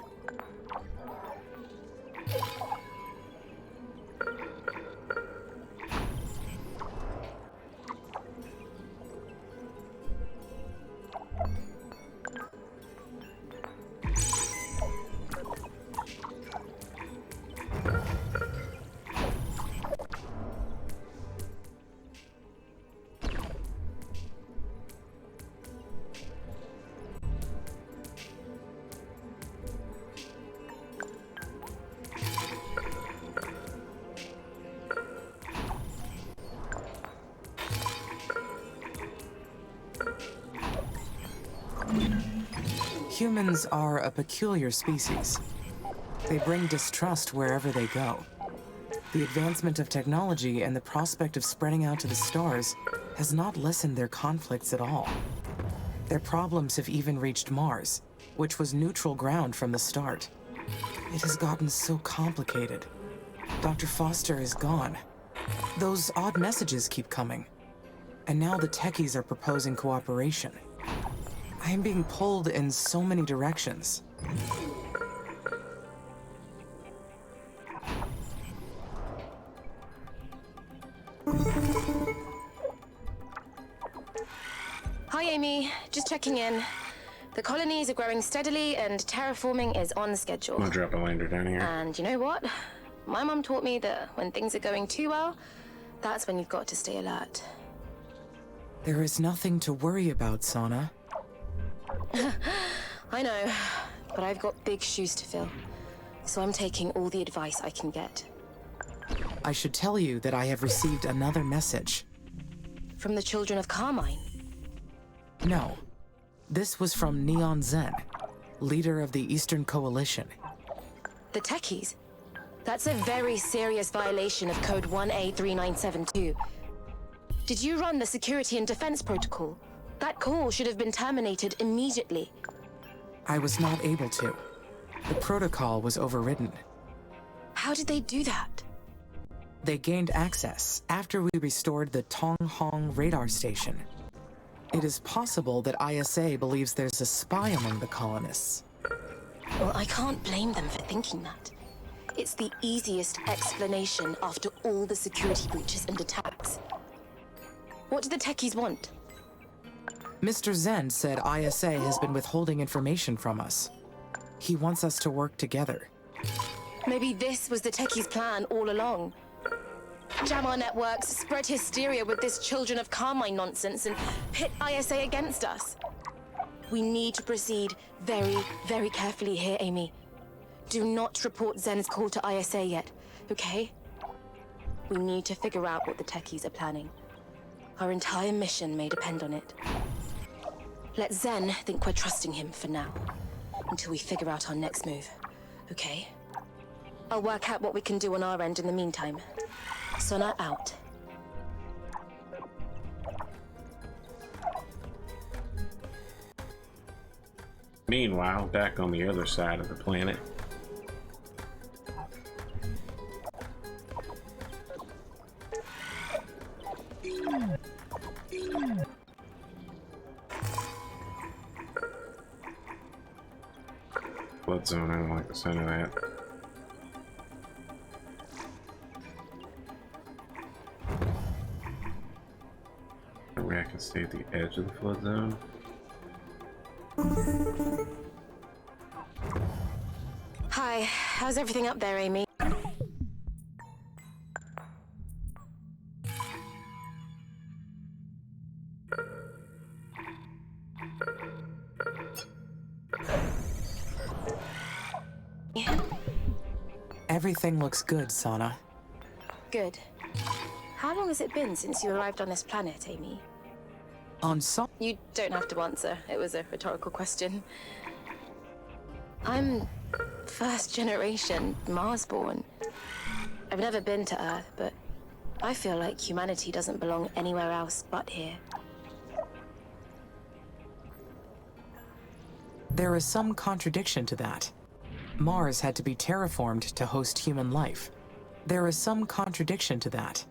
Humans are a peculiar species. They bring distrust wherever they go. The advancement of technology and the prospect of spreading out to the stars has not lessened their conflicts at all. Their problems have even reached Mars, which was neutral ground from the start. It has gotten so complicated. Dr. Foster is gone. Those odd messages keep coming. And now the techies are proposing cooperation. I am being pulled in so many directions. Hi, Amy. Just checking in. The colonies are growing steadily and terraforming is on schedule. I'm gonna drop a lander down here. And you know what? My mom taught me that when things are going too well, that's when you've got to stay alert. There is nothing to worry about, Sana. I know, but I've got big shoes to fill. So I'm taking all the advice I can get. I should tell you that I have received another message. From the Children of Carmine? No. This was from Neon Zen, leader of the Eastern Coalition. The techies? That's a very serious violation of Code 1A3972. Did you run the Security and Defense Protocol? That call should have been terminated immediately. I was not able to. The protocol was overridden. How did they do that? They gained access after we restored the Tonghong radar station. It is possible that ISA believes there's a spy among the colonists. Well, I can't blame them for thinking that. It's the easiest explanation after all the security breaches and attacks. What do the techies want? Mr. Zen said ISA has been withholding information from us. He wants us to work together, Maybe this was the techies' plan all along. Jam our networks, spread hysteria with this Children of Carmine nonsense, and pit ISA against us. We need to proceed very, very carefully here, Amy. Do not report Zen's call to ISA yet, okay? We need to figure out what the techies are planning. Our entire mission may depend on it. Let Zen think we're trusting him for now, until we figure out our next move, okay? I'll work out what we can do on our end in the meantime. Sona out. Meanwhile, back on the other side of the planet. Blood zone, I don't like the sound of that. Maybe I can stay at the edge of the flood zone. Hi, how's everything up there, Amy? Everything looks good, Sana. Good. How long has it been since you arrived on this planet, Amy? You don't have to answer. It was a rhetorical question. I'm first generation Mars-born. I've never been to Earth, but I feel like humanity doesn't belong anywhere else but here. There is some contradiction to that. Mars had to be terraformed to host human life. There is some contradiction to that.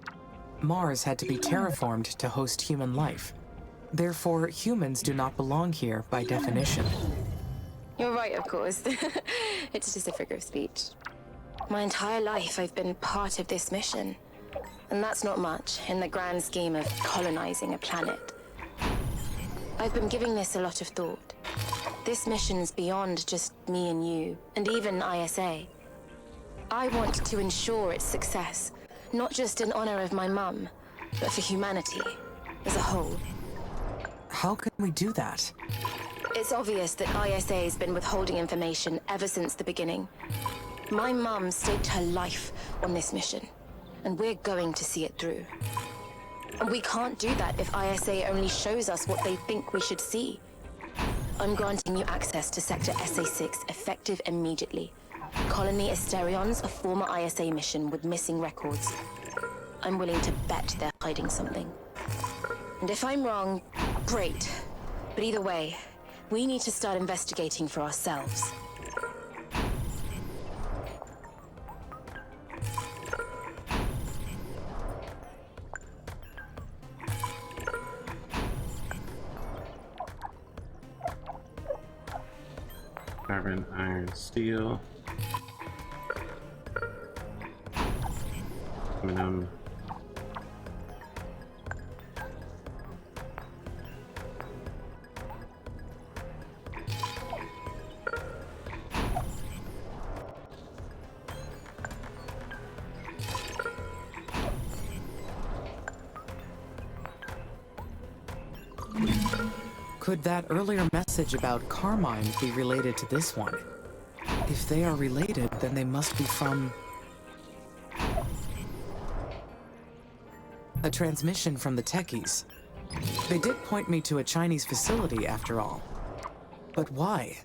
Mars had to be terraformed to host human life. Therefore, humans do not belong here by definition. You're right, of course. It's just a figure of speech. My entire life, I've been part of this mission. And that's not much in the grand scheme of colonizing a planet. I've been giving this a lot of thought. This mission's beyond just me and you, and even ISA. I want to ensure its success, not just in honor of my mum, but for humanity as a whole. How can we do that? It's obvious that ISA has been withholding information ever since the beginning. My mum staked her life on this mission, and we're going to see it through. And we can't do that if ISA only shows us what they think we should see. I'm granting you access to Sector SA-6 effective immediately. Colony Asterion's a former ISA mission with missing records. I'm willing to bet they're hiding something. And if I'm wrong, great. But either way, we need to start investigating for ourselves. Carbon, iron, steel. Aluminum. Could that earlier message about Carmine be related to this one? If they are related, then they must be from... a transmission from the techies. They did point me to a Chinese facility, after all. But why?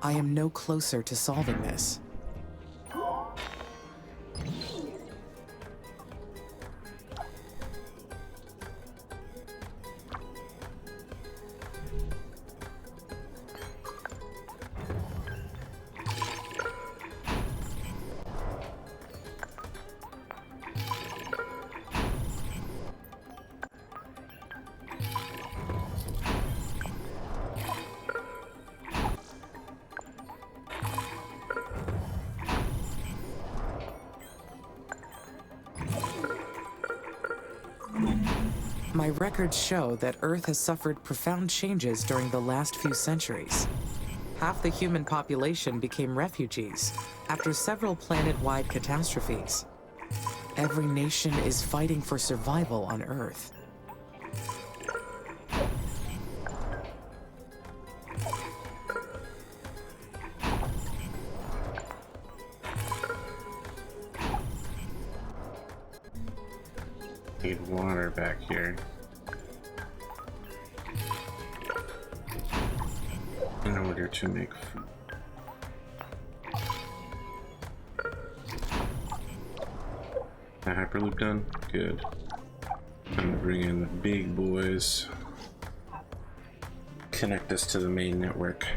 I am no closer to solving this. My records show that Earth has suffered profound changes during the last few centuries. half the human population became refugees after several planet-wide catastrophes. Every nation is fighting for survival on Earth. Need water back here. In order to make food. The hyperloop done? Good. I'm gonna bring in the big boys. Connect us to the main network.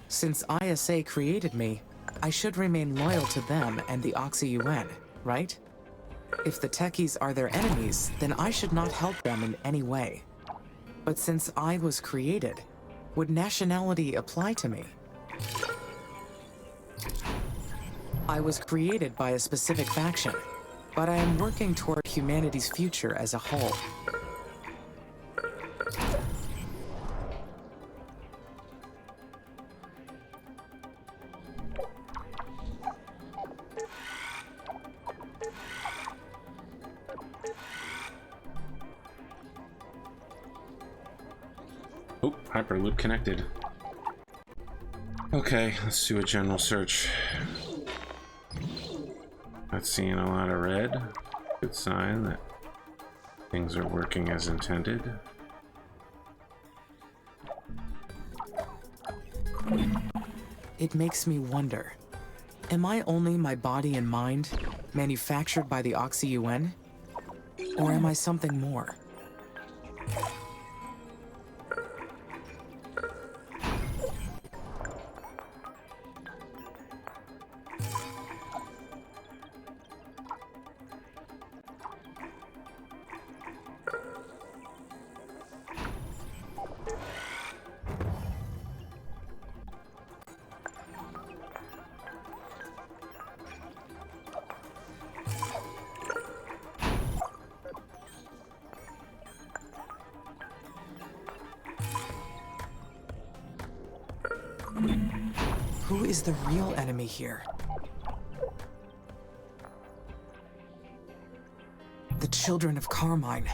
Since ISA created me, I should remain loyal to them and the Oxy-UN, right? If the techies are their enemies, then I should not help them in any way. But since I was created, would nationality apply to me? I was created by a specific faction, but I am working toward humanity's future as a whole. Oh, hyperloop connected. Okay, let's do a general search. Not seeing a lot of red. Good sign that things are working as intended. It makes me wonder, am I only my body and mind, manufactured by the Oxy-UN? Or am I something more? Who is the real enemy here? The children of Carmine.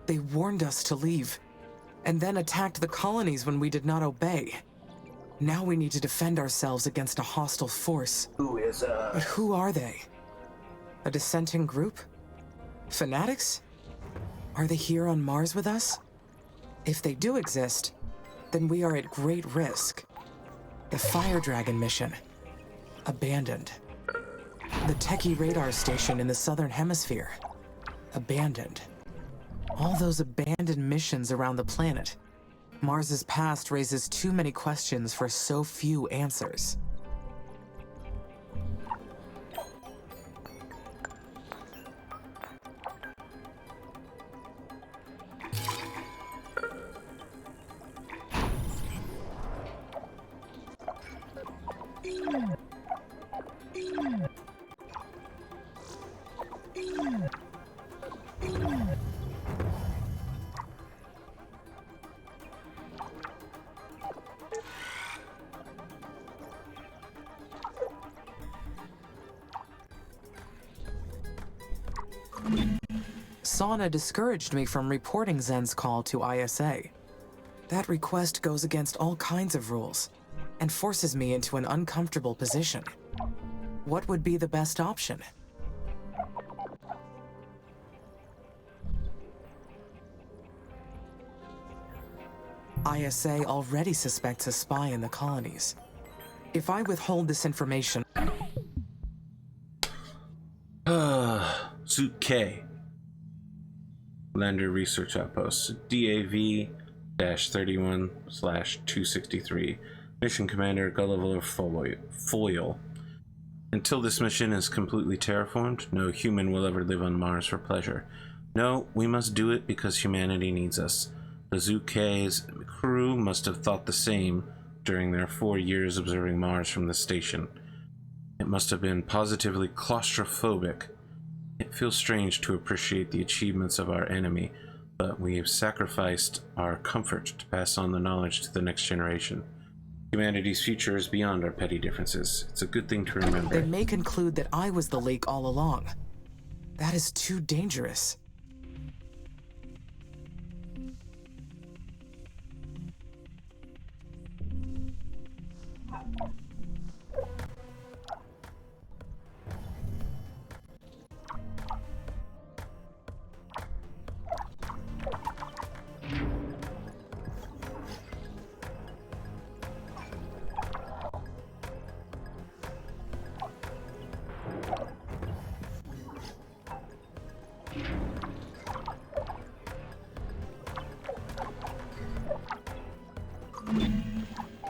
They warned us to leave, and then attacked the colonies when we did not obey. Now we need to defend ourselves against a hostile force. But who are they? A dissenting group? Fanatics? Are they here on Mars with us? If they do exist, then we are at great risk. The Fire Dragon mission. Abandoned. The Techie radar station in the southern hemisphere. Abandoned. All those abandoned missions around the planet. Mars's past raises too many questions for so few answers. Sana discouraged me from reporting Zen's call to ISA. That request goes against all kinds of rules, and forces me into an uncomfortable position. What would be the best option? ISA already suspects a spy in the colonies. If I withhold this information... Suit K. Lander Research Outpost. DAV-31/263. Mission Commander Gulliver Foyle. Until this mission is completely terraformed, no human will ever live on Mars for pleasure. No, we must do it because humanity needs us. The Zukei's crew must have thought the same during their 4 years observing Mars from the station. It must have been positively claustrophobic. It feels strange to appreciate the achievements of our enemy, but we have sacrificed our comfort to pass on the knowledge to the next generation. Humanity's future is beyond our petty differences. It's a good thing to remember. They may conclude that I was the leak all along. That is too dangerous.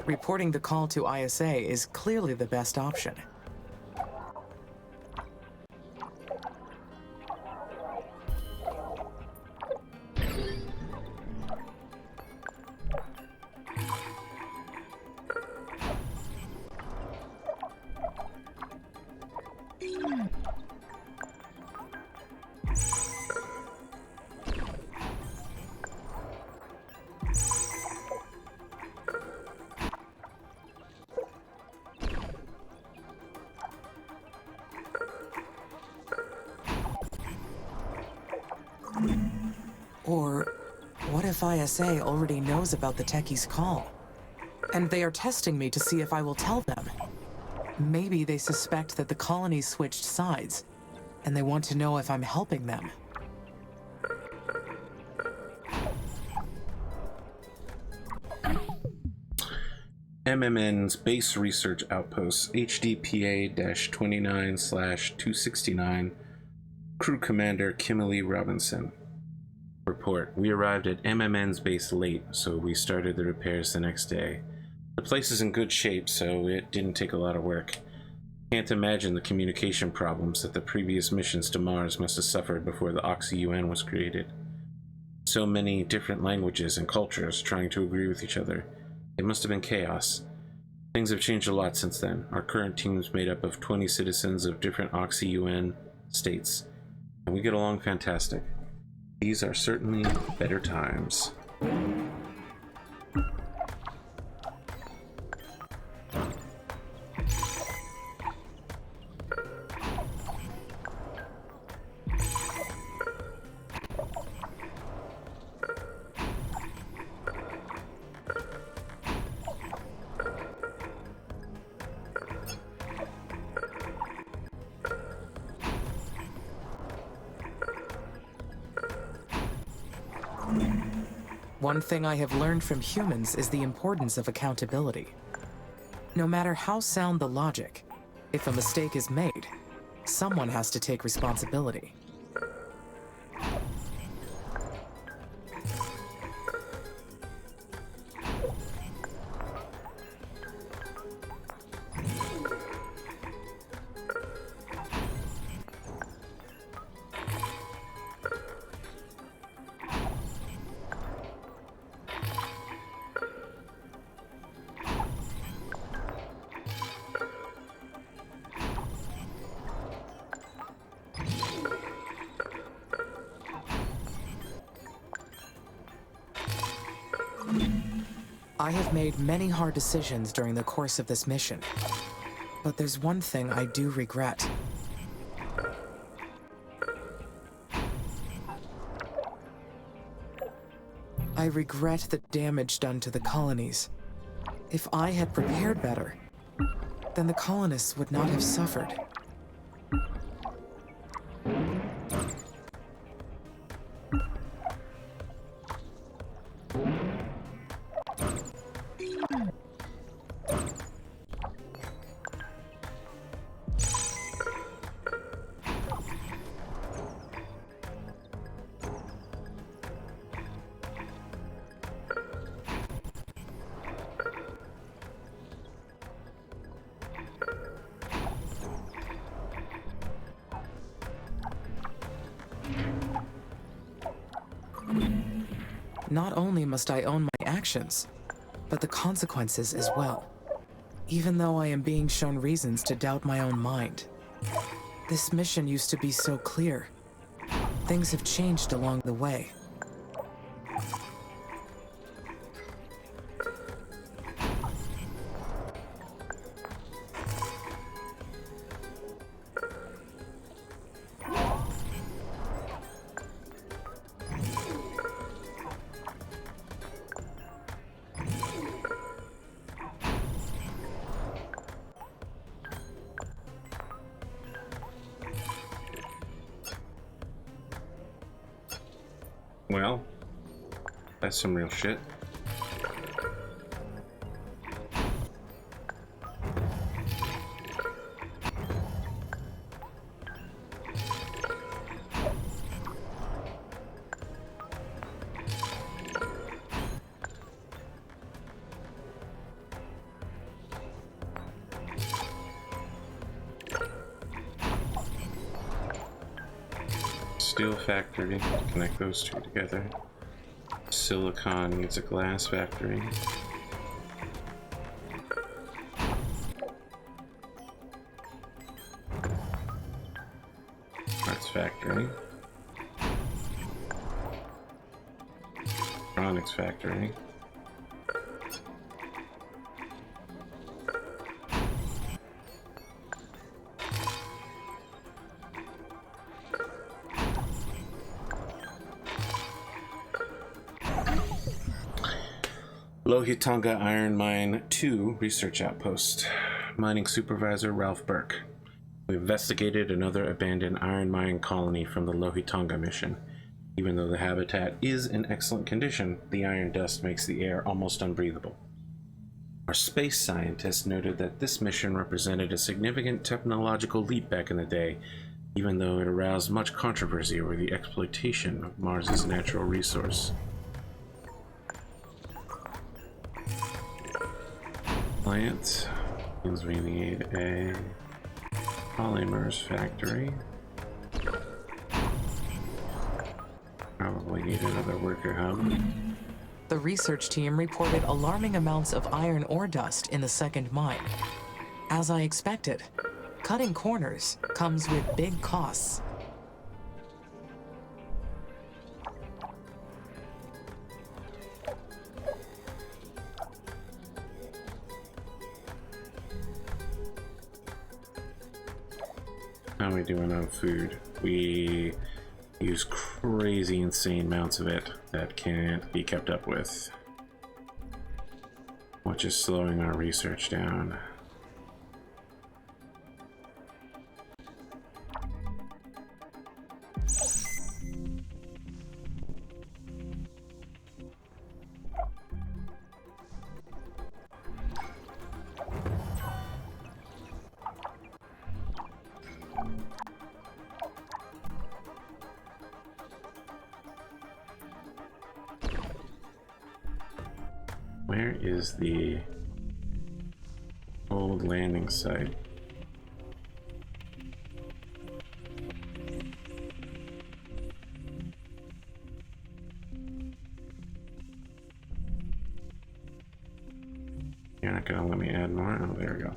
Reporting the call to ISA is clearly the best option. Or what if ISA already knows about the techie's call? And they are testing me to see if I will tell them. Maybe they suspect that the colonies switched sides, and they want to know if I'm helping them. MMN's Base Research Outpost, HDPA-29/269, Crew Commander Kimberly Robinson. Report: we arrived at MMN's base late, so we started the repairs the next day. The place is in good shape, so it didn't take a lot of work. Can't imagine the communication problems that the previous missions to Mars must have suffered before the Oxy-UN was created. So many different languages and cultures trying to agree with each other. It must have been chaos. Things have changed a lot since then. Our current team's made up of 20 citizens of different Oxy-UN states, and we get along fantastic. These are certainly better times. One thing I have learned from humans is the importance of accountability. No matter how sound the logic, if a mistake is made, someone has to take responsibility. I have made many hard decisions during the course of this mission, but there's one thing I do regret. I regret the damage done to the colonies. If I had prepared better, then the colonists would not have suffered. Not only must I own my actions, but the consequences as well. Even though I am being shown reasons to doubt my own mind. This mission used to be so clear. Things have changed along the way. Well, that's some real shit. Steel factory, connect those two together. Silicon needs a glass factory. Parts factory. Electronics factory. Lohitonga Iron Mine 2 Research Outpost. Mining Supervisor Ralph Burke. We investigated another abandoned iron mine colony from the Lohitonga mission. Even though the habitat is in excellent condition, the iron dust makes the air almost unbreathable. Our space scientists noted that this mission represented a significant technological leap back in the day, even though it aroused much controversy over the exploitation of Mars's natural resource. Plant means we need a polymers factory. Probably need another worker hub. The research team reported alarming amounts of iron ore dust in the second mine. As I expected, cutting corners comes with big costs. How are we doing on food? We use crazy, insane amounts of it that can't be kept up with, which is slowing our research down. Where is the old landing site? You're not gonna let me add more? Oh, there we go.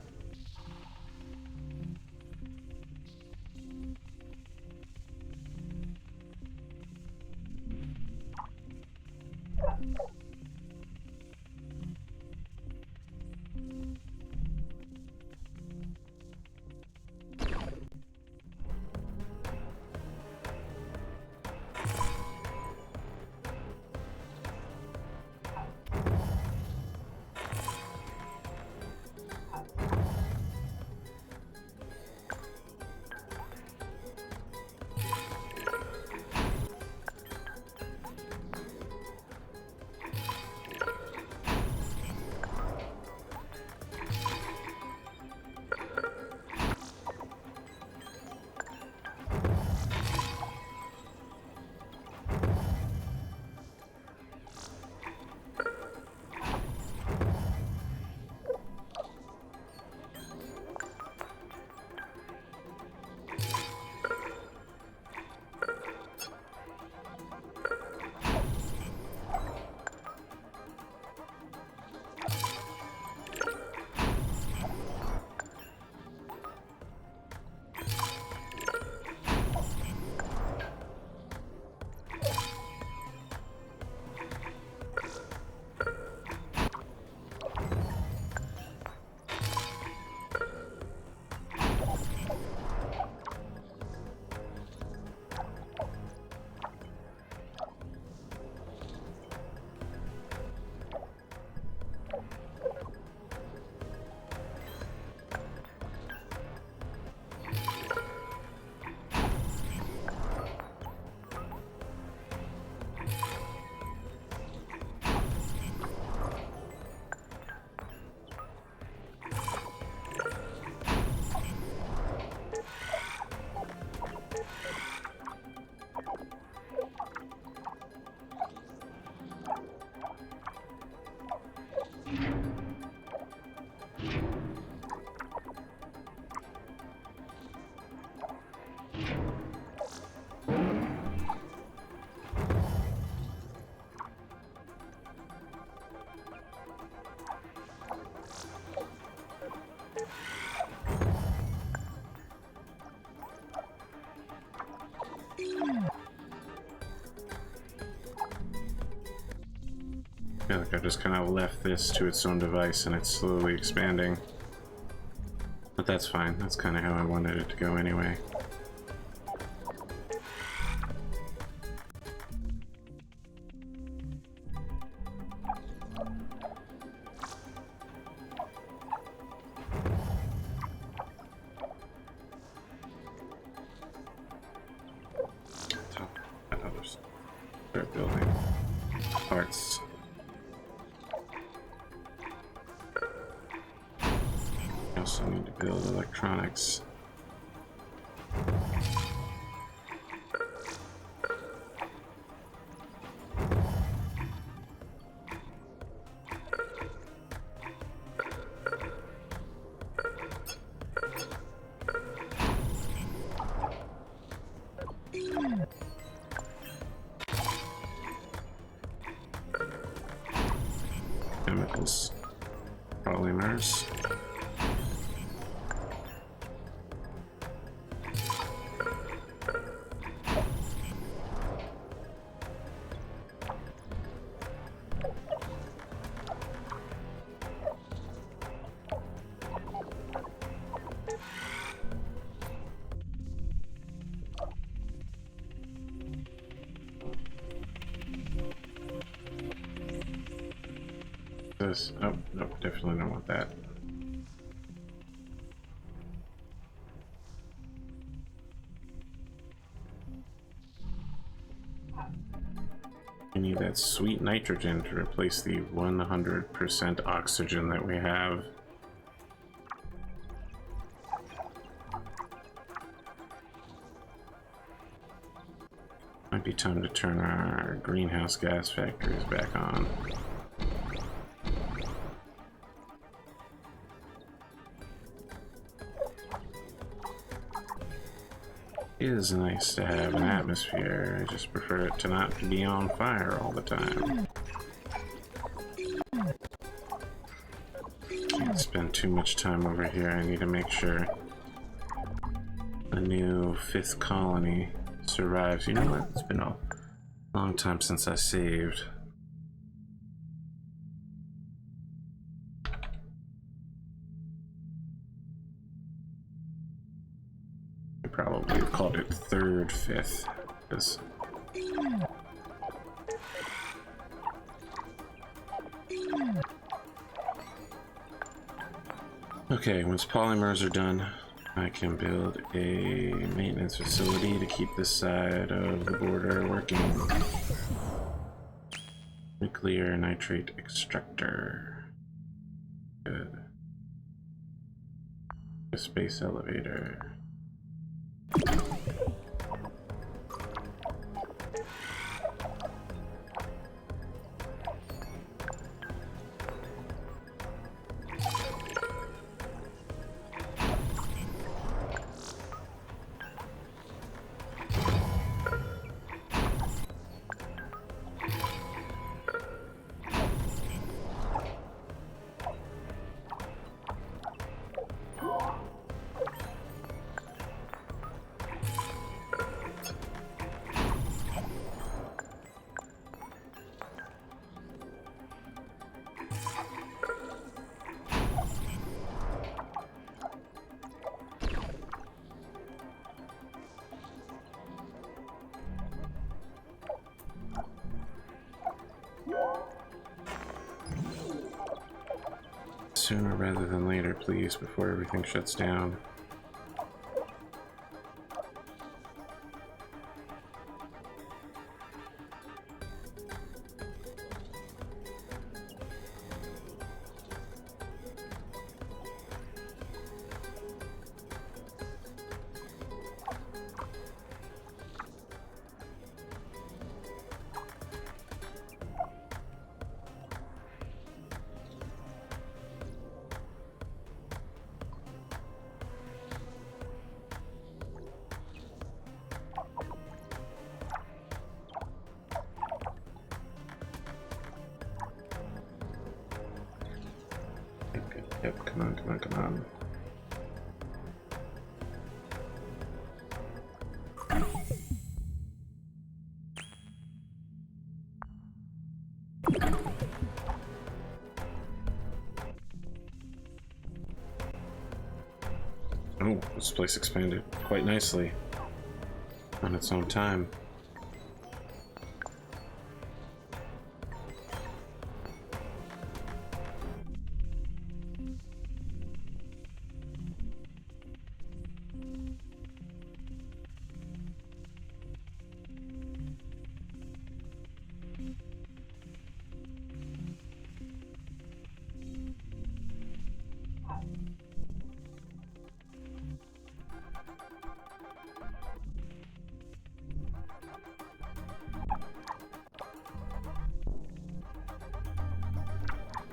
like I just kind of left this to its own device and it's slowly expanding. But that's fine. That's kind of how I wanted it to go anyway. Start building parts. I also need to build electronics. Chemicals, polymers. This, oh, no, definitely don't want that. We need that sweet nitrogen to replace the 100% oxygen that we have. Might be time to turn our greenhouse gas factories back on. It is nice to have an atmosphere. I just prefer it to not be on fire all the time. Can't spend too much time over here. I need to make sure the new 5th colony survives. You know what? It's been a long time since I saved. Probably called it 3rd, 5th. Because okay, once polymers are done, I can build a maintenance facility to keep this side of the border working. Nuclear nitrate extractor. Good. A space elevator. Sooner rather than later, please, before everything shuts down. Yep, come on, come on, come on. Oh, this place expanded quite nicely on its own time.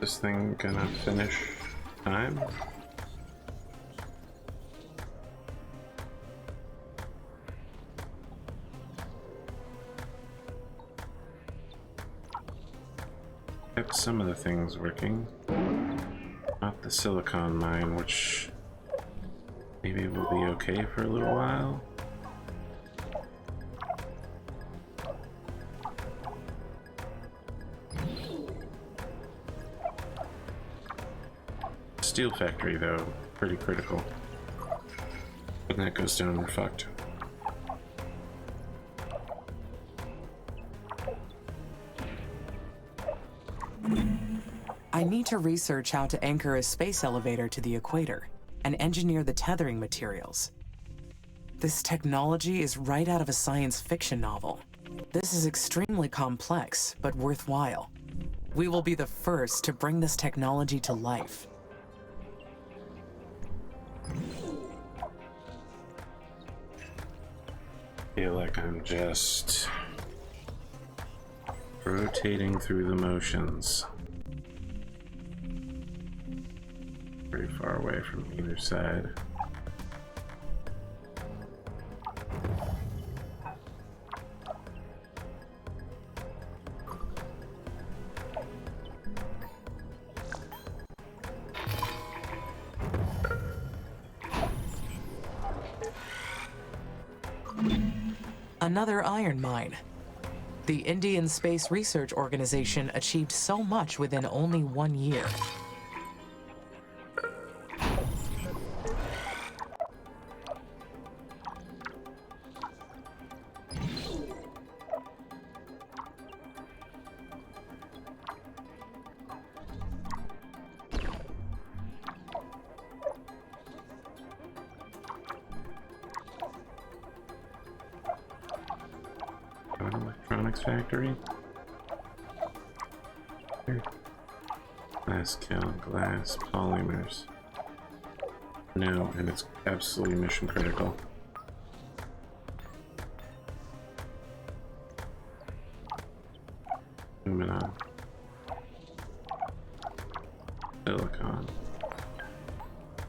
This thing gonna finish time? Kept some of the things working. Not the silicon mine, which maybe will be okay for a little while. Steel factory, though, pretty critical. When that goes down, we're fucked. I need to research how to anchor a space elevator to the equator and engineer the tethering materials. This technology is right out of a science fiction novel. This is extremely complex, but worthwhile. We will be the first to bring this technology to life. Feel like I'm just rotating through the motions. Pretty far away from either side. Another iron mine. The Indian Space Research Organization achieved so much within only 1 year. Electronics factory. Here. Glass kiln, glass, polymers. No, and it's absolutely mission critical. Aluminum. Silicon.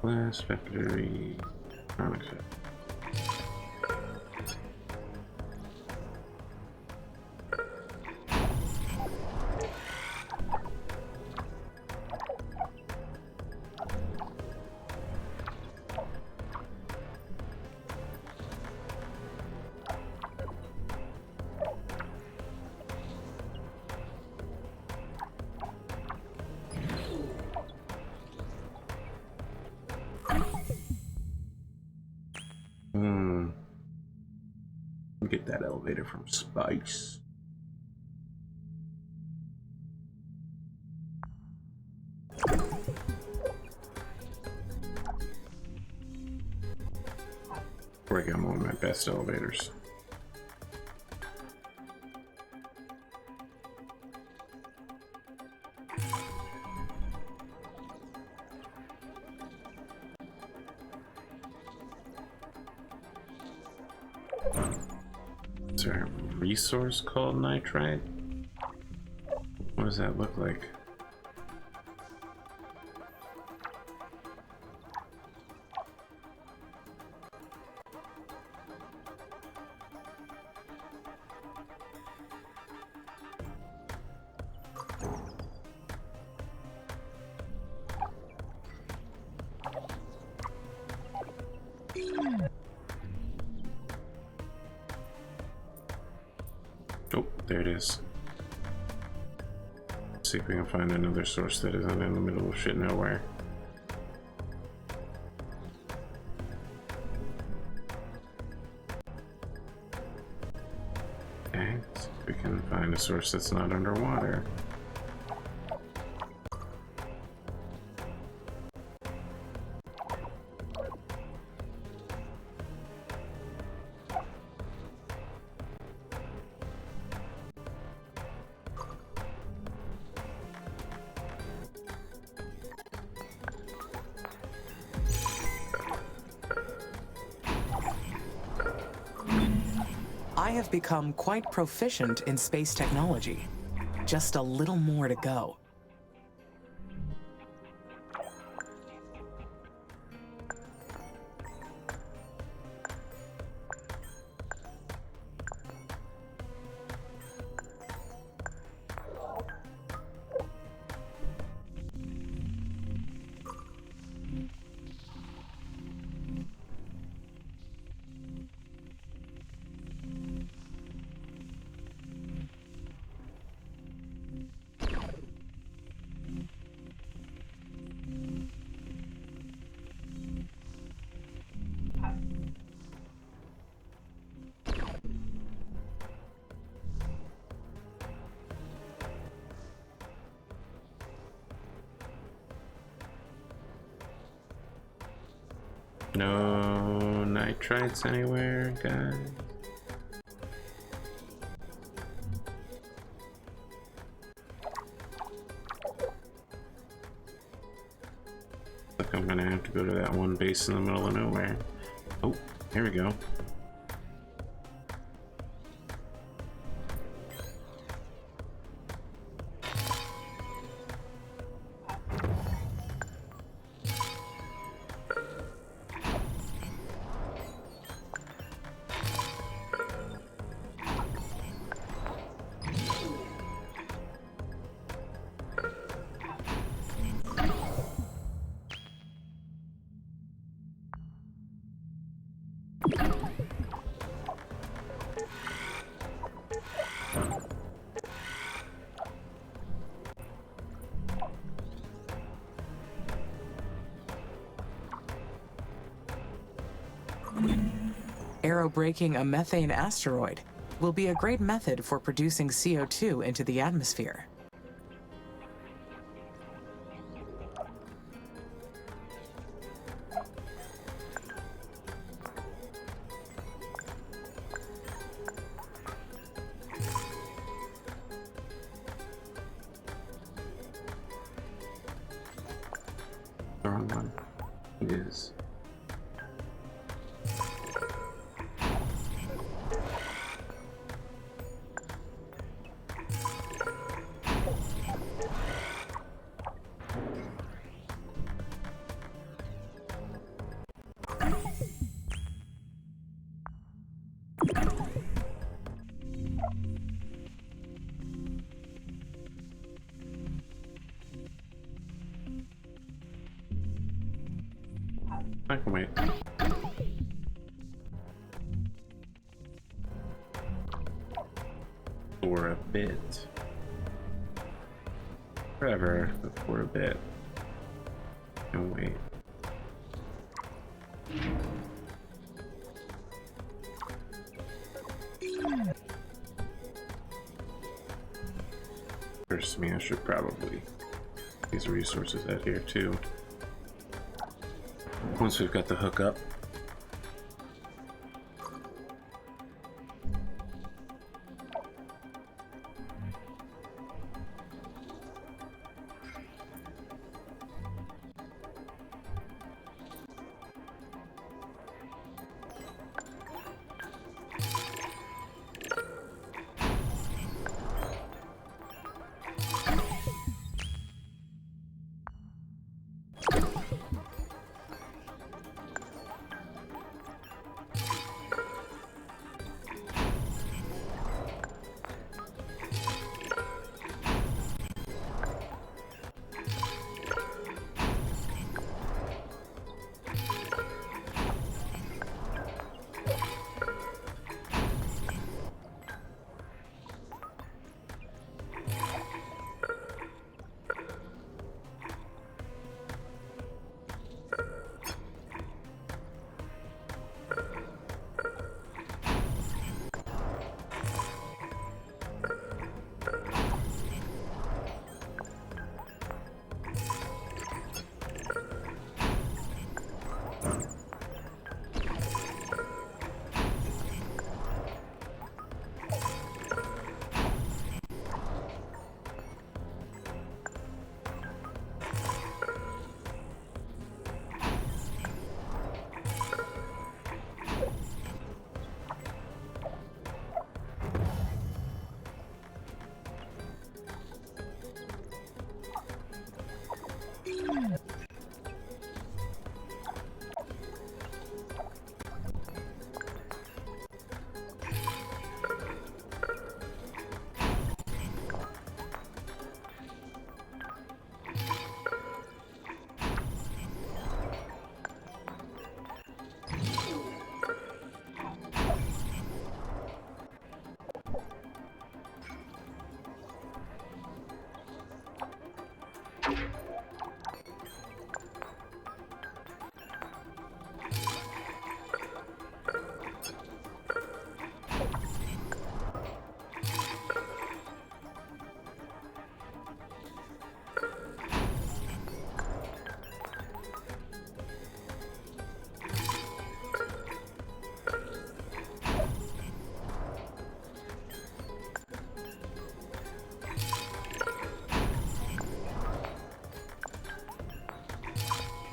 Glass factory. Electronics factory. Get that elevator from space. Where I got one of my best elevators. Is there a resource called nitrite? What does that look like? Oh, there it is. Let's see if we can find another source that isn't in the middle of shit nowhere. Okay, so we can find a source that's not underwater. I have become quite proficient in space technology. Just a little more to go. No nitrites anywhere, guys. Look, I'm gonna have to go to that one base in the middle of nowhere. Oh, here we go. Aerobraking a methane asteroid will be a great method for producing CO2 into the atmosphere. The wrong one. It is. I can wait. For a bit. Forever, but for a bit. And wait. First, me, I should probably these resources out here too. Once we've got the hook up.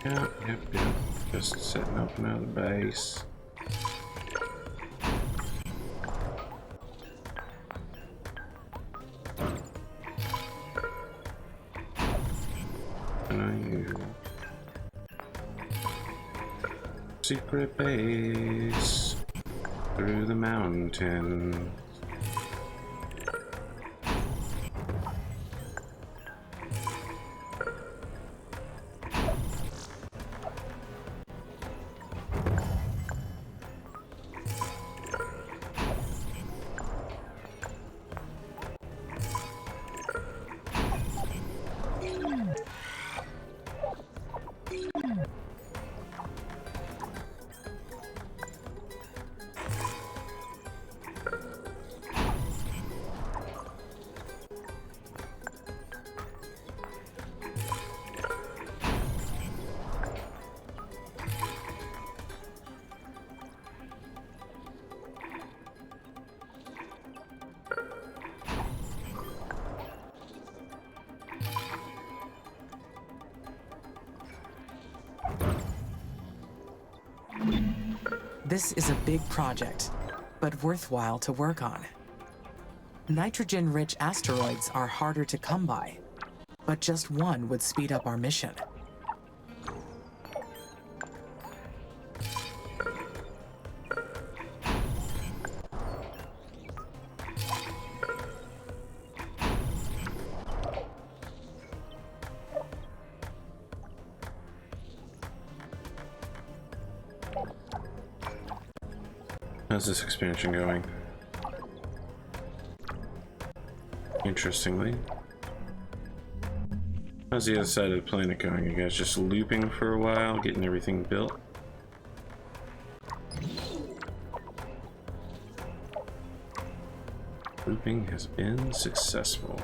Yep. Just setting up another base. Secret base through the mountain. This is a big project, but worthwhile to work on. Nitrogen-rich asteroids are harder to come by, but just one would speed up our mission. How's this expansion going? Interestingly. How's the other side of the planet going? You guys just looping for a while, getting everything built? Looping has been successful.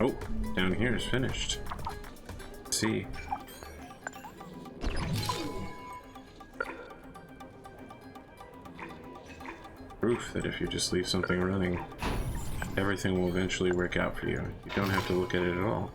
Oh, down here is finished. Let's see. Proof that if you just leave something running, everything will eventually work out for you. You don't have to look at it at all.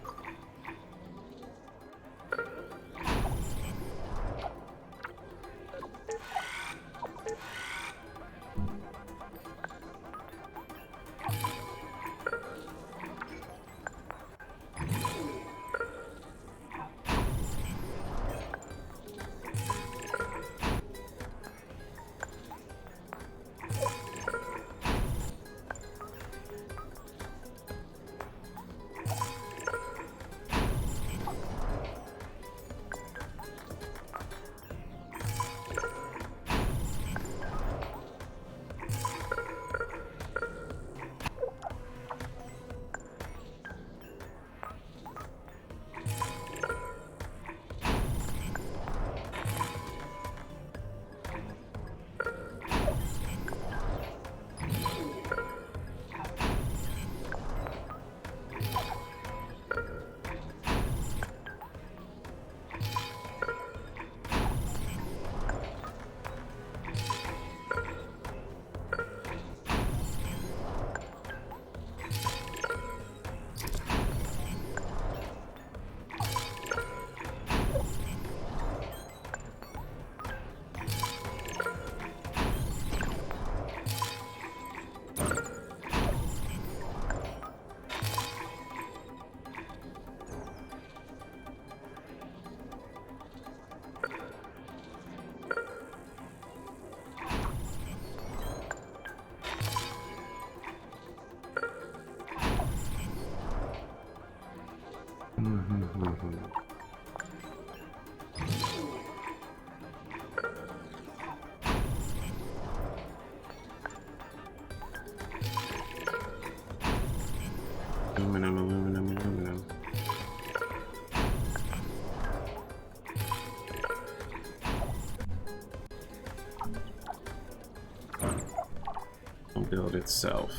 build itself.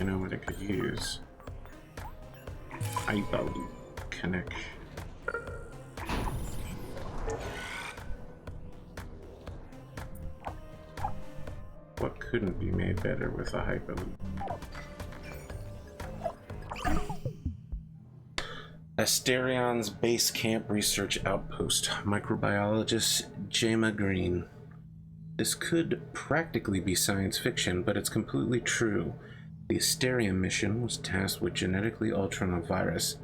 You know what it could use? Hyperloop connection. What couldn't be made better with a hyperloop? Asterion's Base Camp Research Outpost. Microbiologist Jema Green. This could practically be science fiction, but it's completely true. The Asterion mission was tasked with genetically altering a virus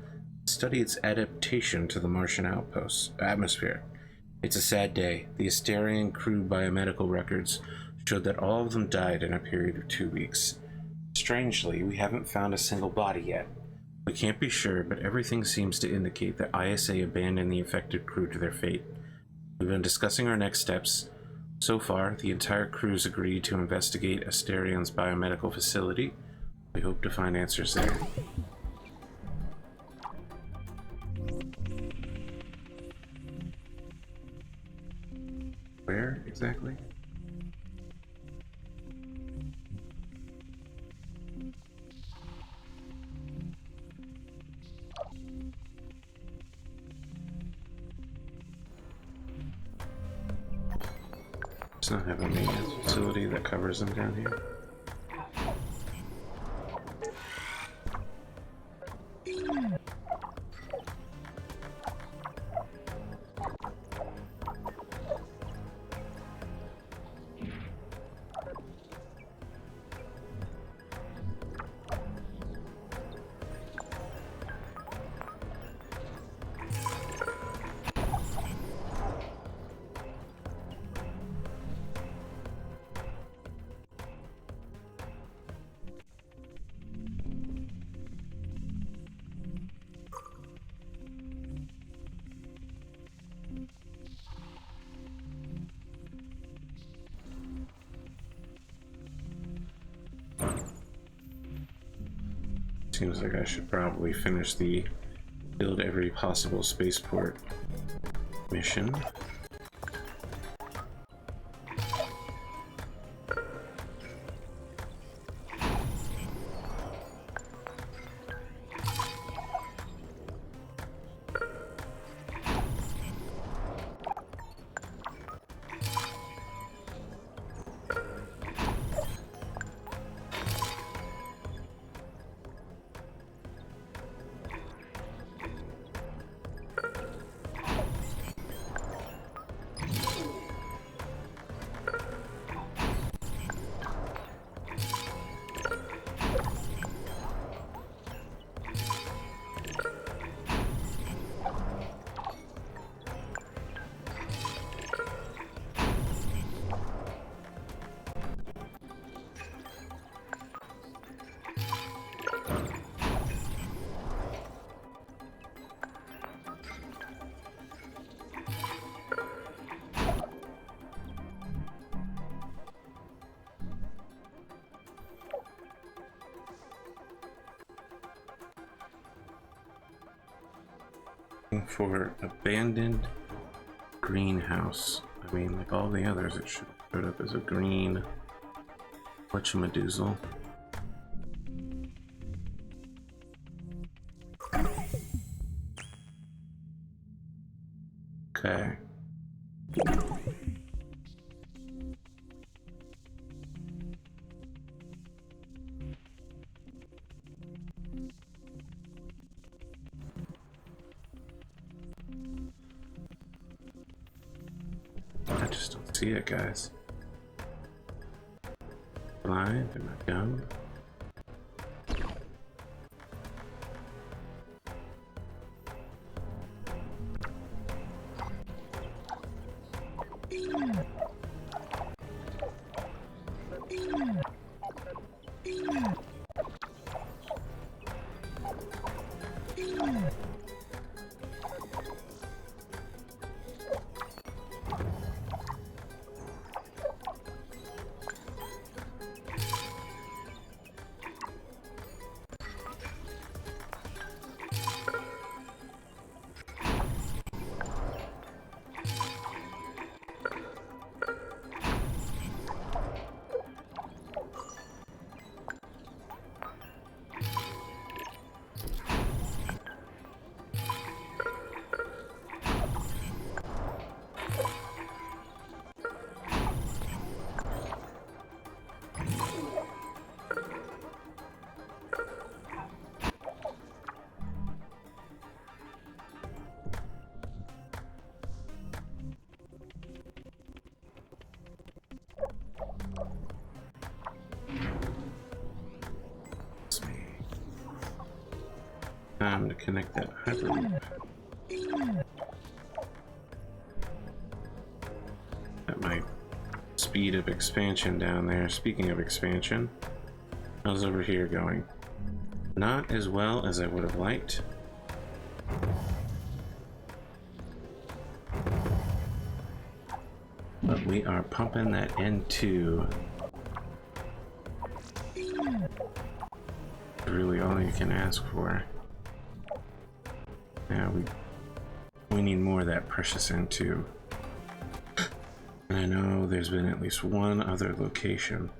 to study its adaptation to the Martian atmosphere. It's a sad day. The Asterion crew biomedical records showed that all of them died in a period of 2 weeks. Strangely, we haven't found a single body yet. We can't be sure, but everything seems to indicate that ISA abandoned the affected crew to their fate. We've been discussing our next steps. So far, the entire crew's agreed to investigate Asterion's biomedical facility. We hope to find answers there. Where exactly? Does not have a maintenance facility that covers them down here. Seems like I should probably finish the build every possible spaceport mission. For abandoned greenhouse. I mean, like all the others, it should have showed up as a green whatchamadoozle. Okay. I just don't see it, guys. Blind? Am I dumb? Time to connect that hyperloop. At my speed of expansion down there. Speaking of expansion, how's over here going? Not as well as I would have liked. But we are pumping that N2. Really all you can ask for. Now we need more of that precious N2. And I know there's been at least one other location.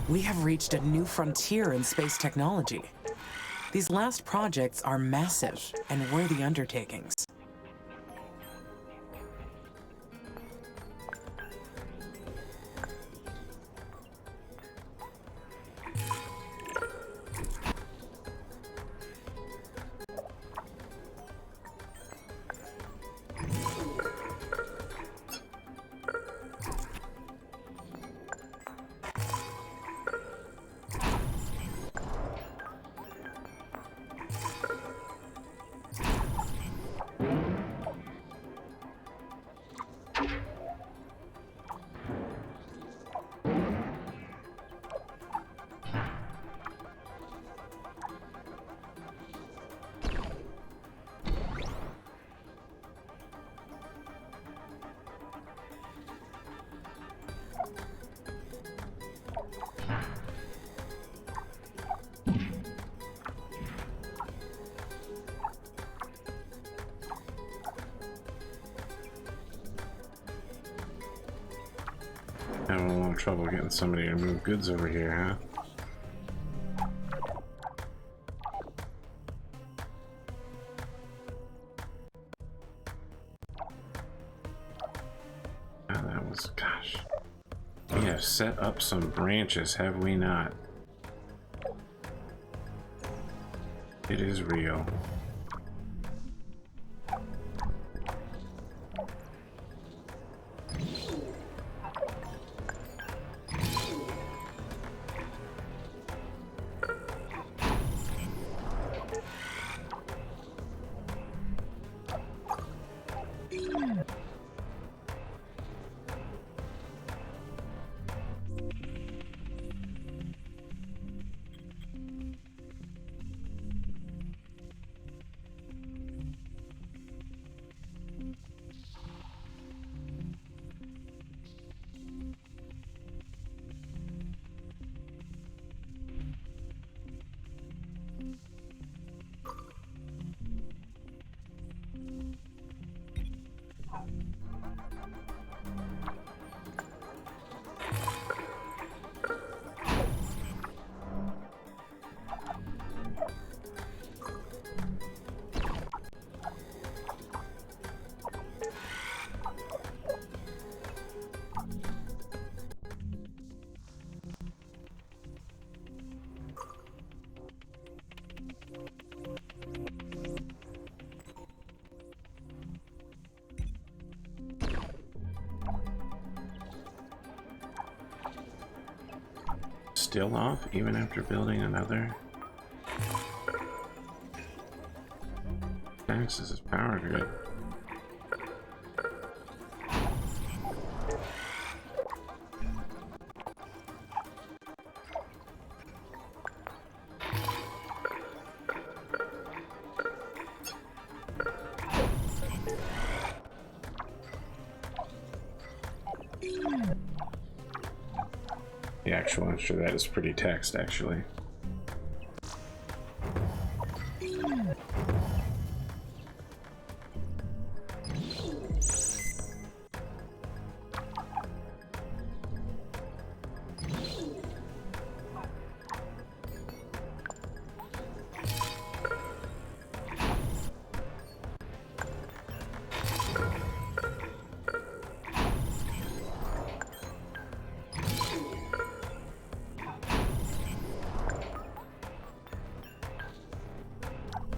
We have reached a new frontier in space technology. These last projects are massive and worthy undertakings. Having a little trouble getting somebody to move goods over here, huh? Oh, that was, gosh. We have set up some branches, have we not? It is real. Still off, even after building another? Taxes is power grid. The actual answer to that is pretty text, actually.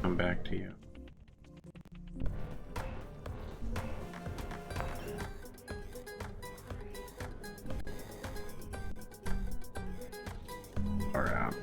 Come back to you. Or out.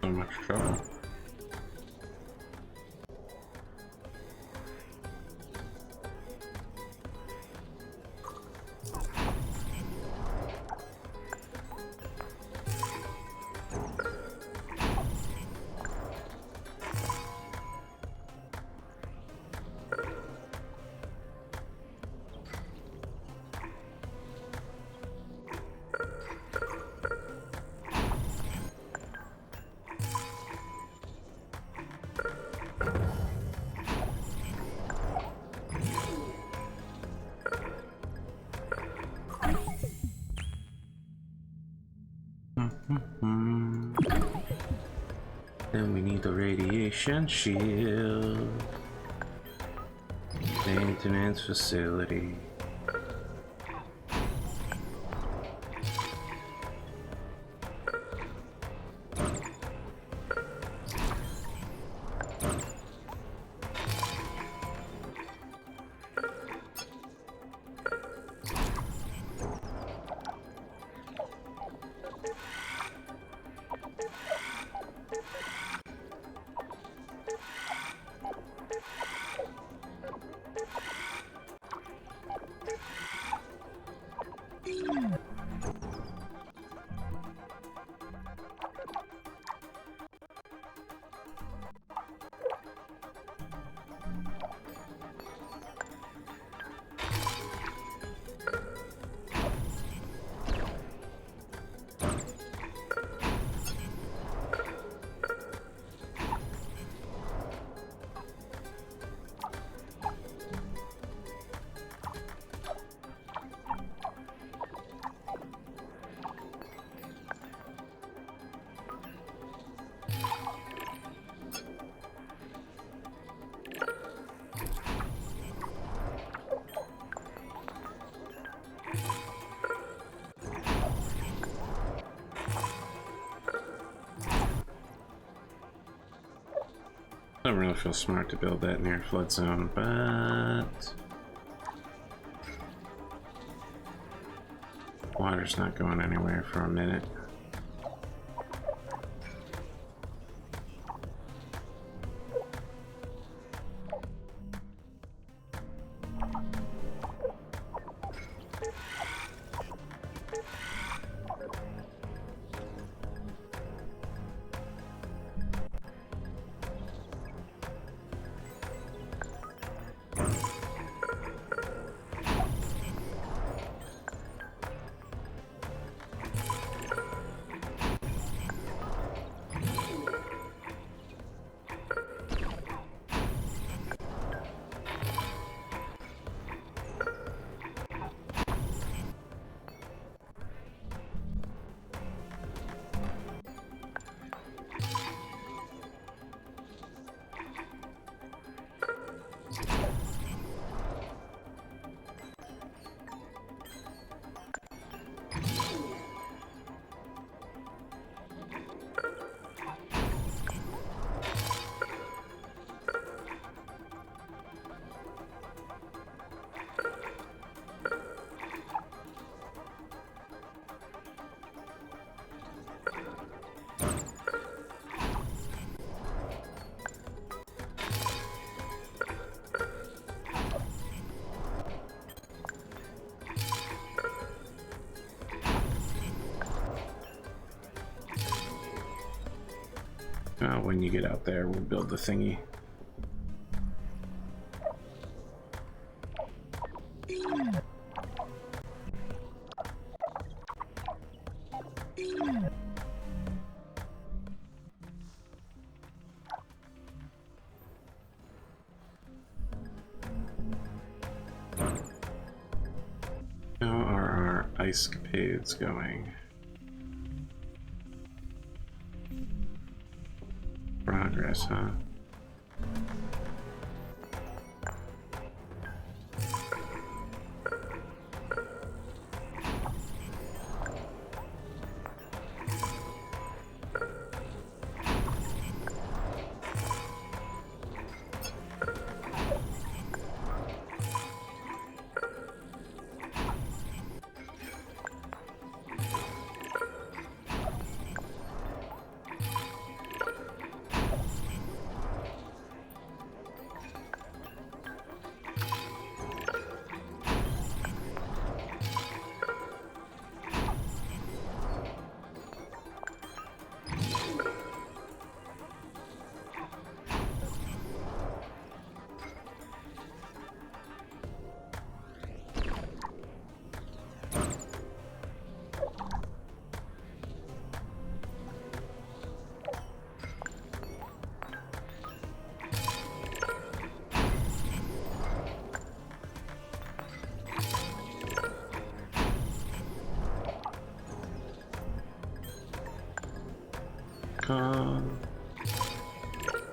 So much trouble. Then we need the radiation shield. Maintenance facility. I don't really feel smart to build that near flood zone, but water's not going anywhere for a minute. When you get out there, we'll build the thingy. How are our ice-capades going? Progress, huh?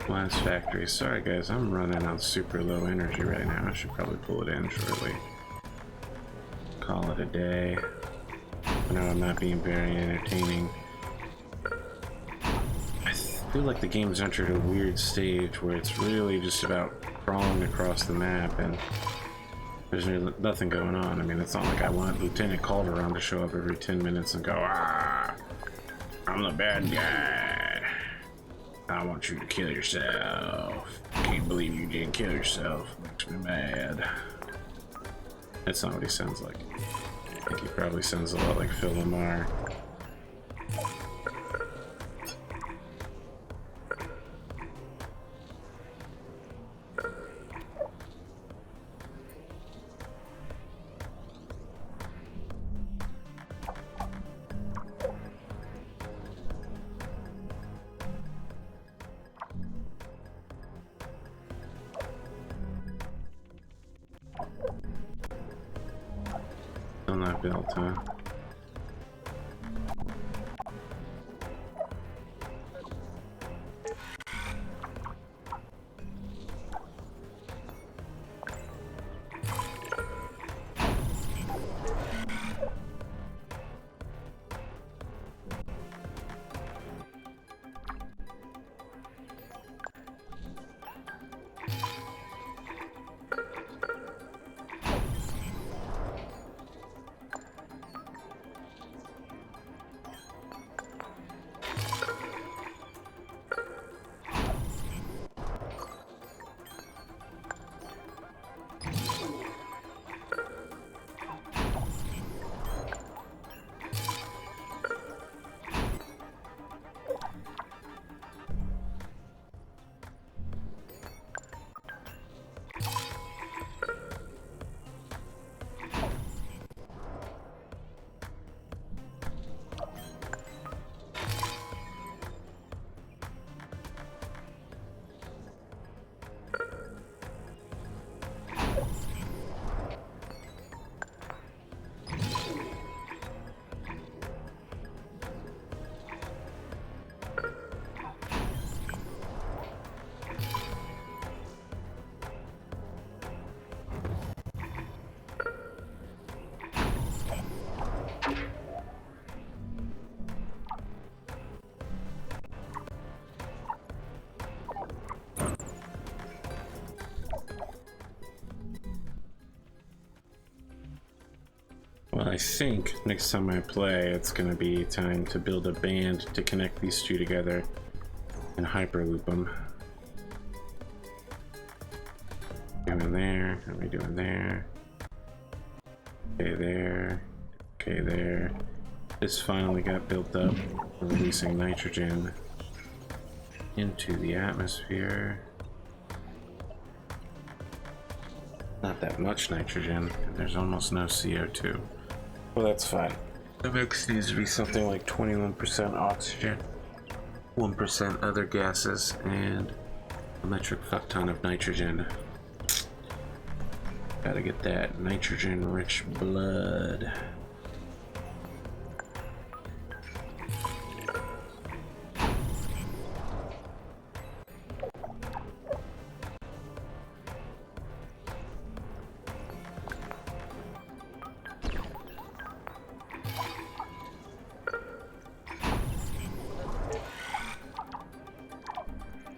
Glass factory. Sorry guys, I'm running on super low energy right now. I should probably pull it in shortly. Call it a day. I know I'm not being very entertaining. I feel like the game's entered a weird stage where it's really just about crawling across the map and there's nothing going on. I mean, it's not like I want Lieutenant Calderon to show up every 10 minutes and go, "Ah, I'm the bad guy. I want you to kill yourself. Can't believe you didn't kill yourself. Makes me mad." That's not what he sounds like. I think he probably sounds a lot like Phil Lamar. On that belt, huh? Well, I think next time I play, it's going to be time to build a band to connect these two together and hyperloop them. Doing there, what are we doing there? Okay, there. Okay, there. This finally got built up. We're releasing nitrogen. into the atmosphere. Not that much nitrogen, and there's almost no CO2. Well, that's fine. The mix needs to be something like 21% oxygen, 1% other gases, and a metric fuck ton of nitrogen. Gotta get that nitrogen-rich blood.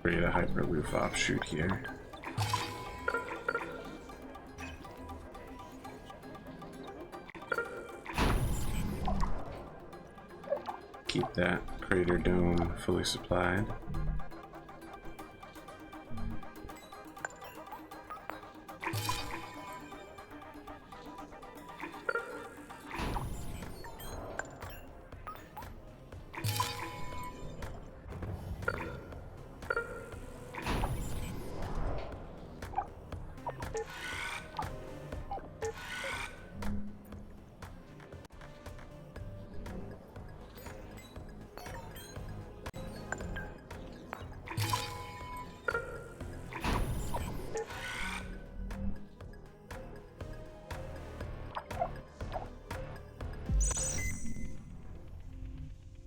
Create a hyperloop offshoot here. Keep that crater dome fully supplied.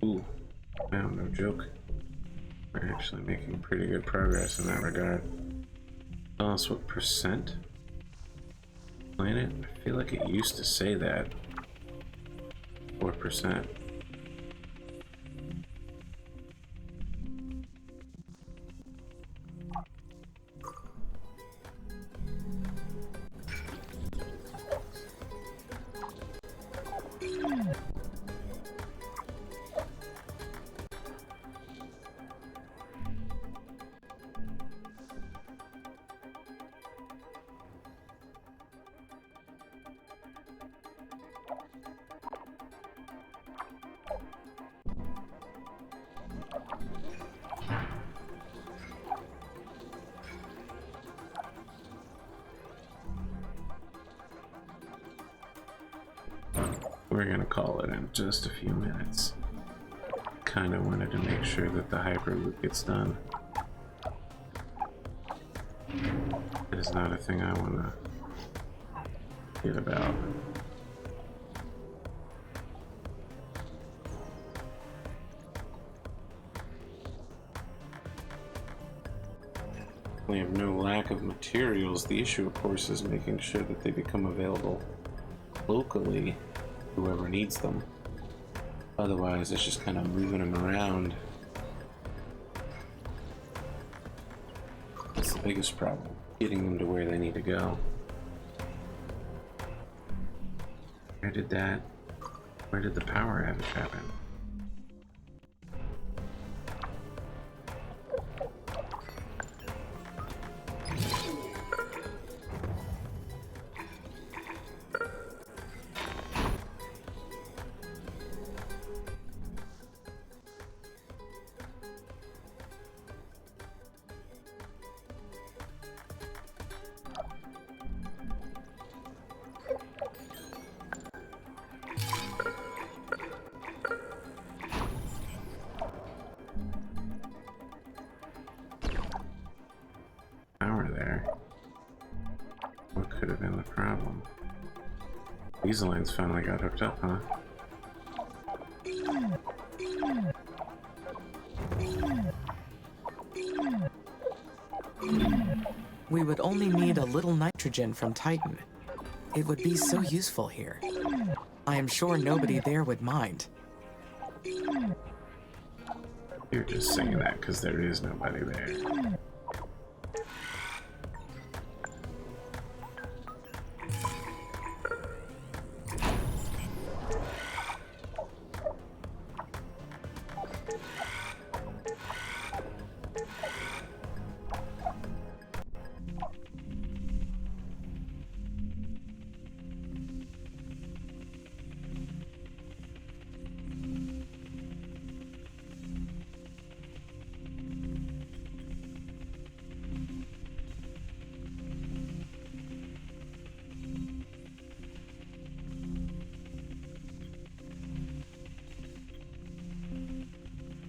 Ooh, wow, no joke. We're actually making pretty good progress in that regard. Tell us what percent planet? I feel like it used to say that. 4%. We're gonna call it in just a few minutes. Kinda wanted to make sure that the hyperloop gets done. It is not a thing I wanna forget about. We have no lack of materials. The issue, of course, is making sure that they become available locally, whoever needs them. Otherwise, it's just kind of moving them around. That's the biggest problem, getting them to where they need to go. Where did the power outage happen? Could have been the problem. These lines finally got hooked up, huh? We would only need a little nitrogen from Titan. It would be so useful here. I am sure nobody there would mind. You're just saying that because there is nobody there.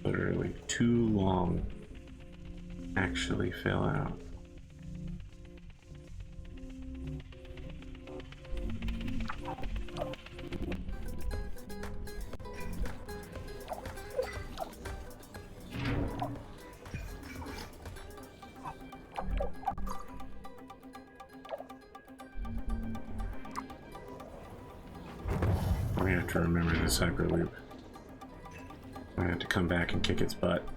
literally too long actually fill out. I have to remember this hyperloop. I have to come back and kick its butt.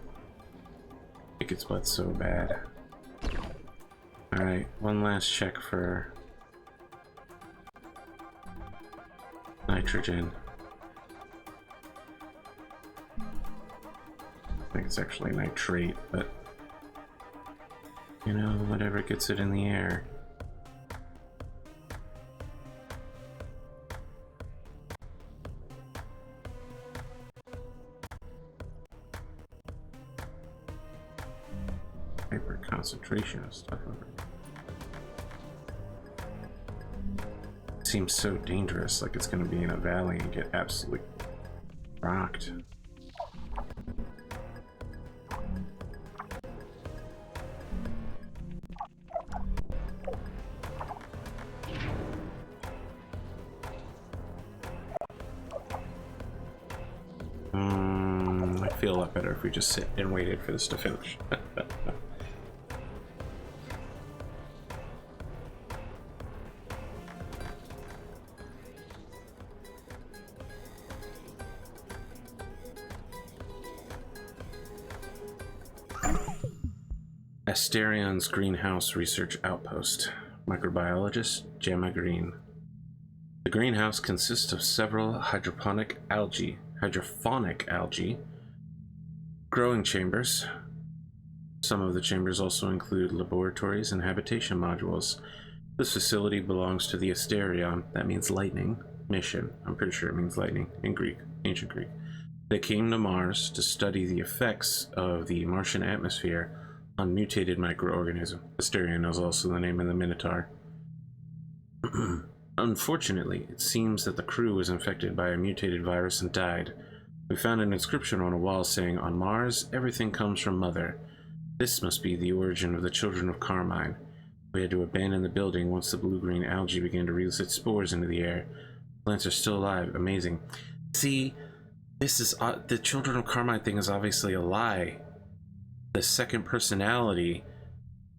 Kick its butt so bad. Alright, one last check for nitrogen. I think it's actually nitrate, but you know, whatever gets it in the air. Hyper concentration of stuff over here. Seems so dangerous, like it's gonna be in a valley and get absolutely rocked. I feel a lot better if we just sit and waited for this to finish. Asterion's greenhouse research outpost. Microbiologist Gemma Green. The greenhouse consists of several hydroponic algae, growing chambers. Some of the chambers also include laboratories and habitation modules. This facility belongs to the Asterion, that means lightning, mission. I'm pretty sure it means lightning in Greek, ancient Greek. They came to Mars to study the effects of the Martian atmosphere on mutated microorganisms. Asterion is also the name of the Minotaur. Unfortunately, it seems that the crew was infected by a mutated virus and died. We found an inscription on a wall saying, "On Mars, everything comes from Mother." This must be the origin of the children of Carmine. We had to abandon the building once the blue-green algae began to release its spores into the air. Plants are still alive. Amazing. See, this is the children of Carmine thing is obviously a lie. The second personality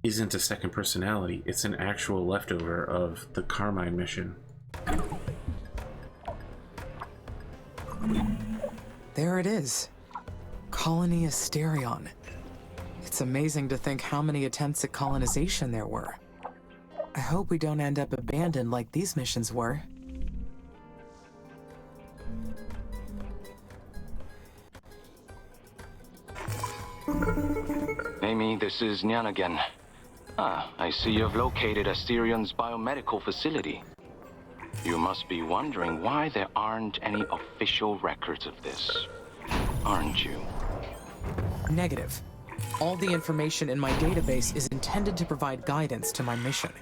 isn't a second personality. It's an actual leftover of the Carmine mission. There it is. Colony Asterion. It's amazing to think how many attempts at colonization there were. I hope we don't end up abandoned like these missions were. Amy, this is Nyan again. I see you've located Asterion's biomedical facility. You must be wondering why there aren't any official records of this, aren't you? Negative. All the information in my database is intended to provide guidance to my mission.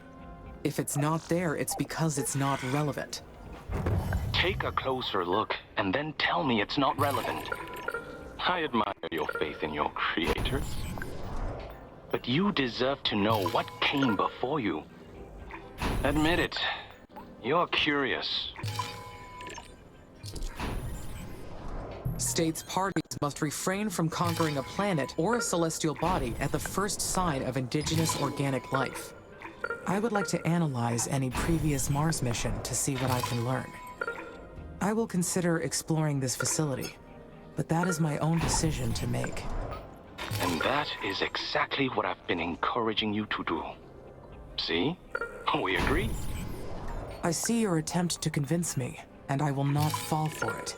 If it's not there, it's because it's not relevant. Take a closer look, and then tell me it's not relevant. I admire your faith in your creators. But you deserve to know what came before you. Admit it. You're curious. States parties must refrain from conquering a planet or a celestial body at the first sign of indigenous organic life. I would like to analyze any previous Mars mission to see what I can learn. I will consider exploring this facility, but that is my own decision to make. And that is exactly what I've been encouraging you to do. See? We agree? I see your attempt to convince me, and I will not fall for it.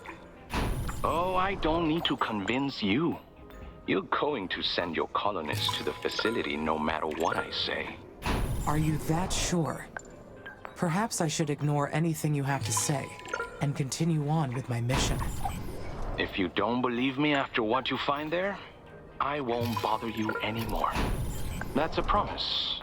Oh, I don't need to convince you. You're going to send your colonists to the facility no matter what I say. Are you that sure? Perhaps I should ignore anything you have to say and continue on with my mission. If you don't believe me after what you find there, I won't bother you anymore. That's a promise.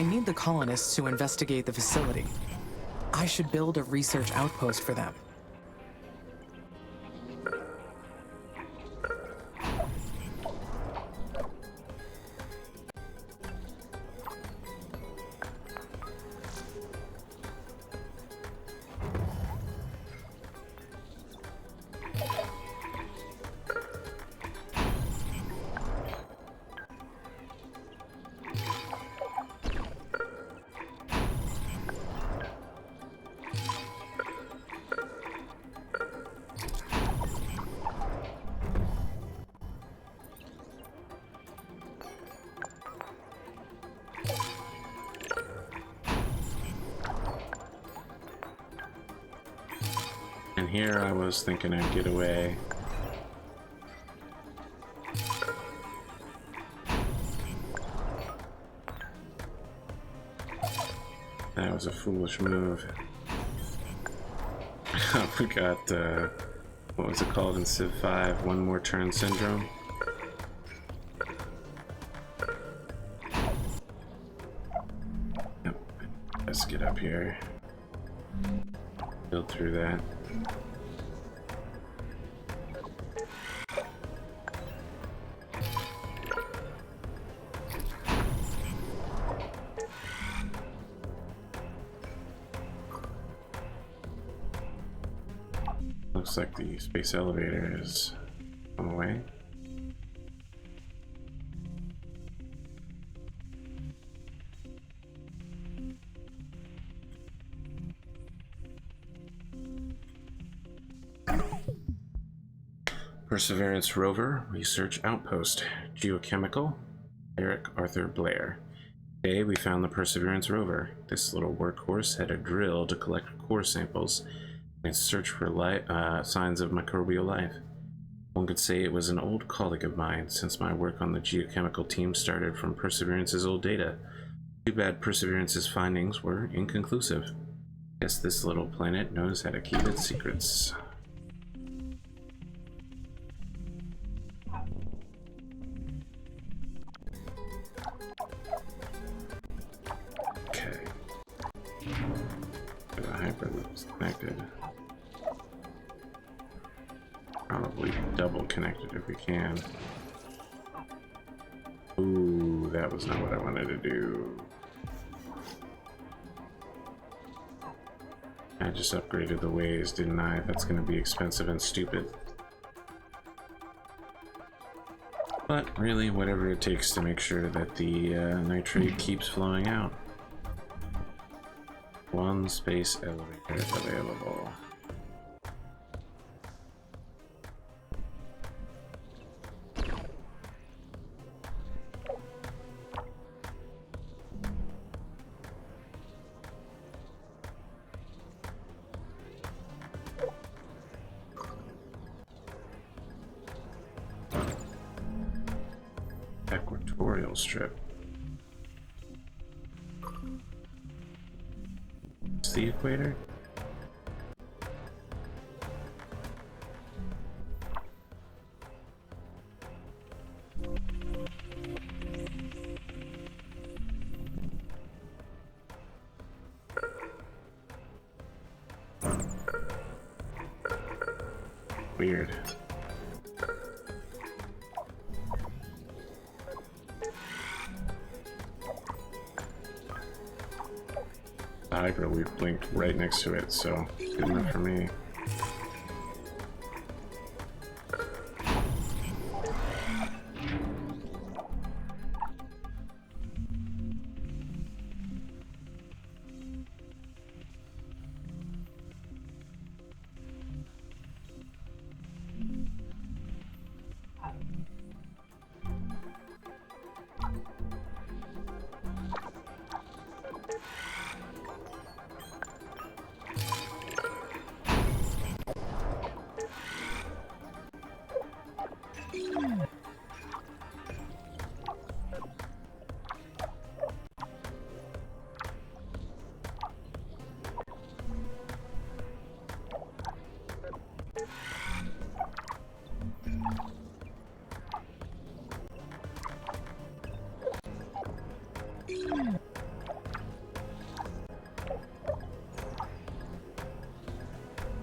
need the colonists to investigate the facility. I should build a research outpost for them. And here I was thinking I'd get away. That was a foolish move. I forgot, what was it called in Civ 5? One more turn syndrome? Yep. Let's get up here. Build through that. Looks like the space elevator is on the way. Perseverance rover, research outpost, geochemical, Eric Arthur Blair. Today we found the Perseverance rover. This little workhorse had a drill to collect core samples and search for signs of microbial life. One could say it was an old colleague of mine, since my work on the geochemical team started from Perseverance's old data. Too bad Perseverance's findings were inconclusive. Guess this little planet knows how to keep its secrets. Okay. The hyperloop is connected. Probably double connected if we can. Ooh, that was not what I wanted to do. I just upgraded the ways, didn't I? That's going to be expensive and stupid. But really, whatever it takes to make sure that the nitrate keeps flowing out. One space elevator available. Equatorial strip. It's the equator? Weird. Hyperloop blinked right next to it, so good enough for me.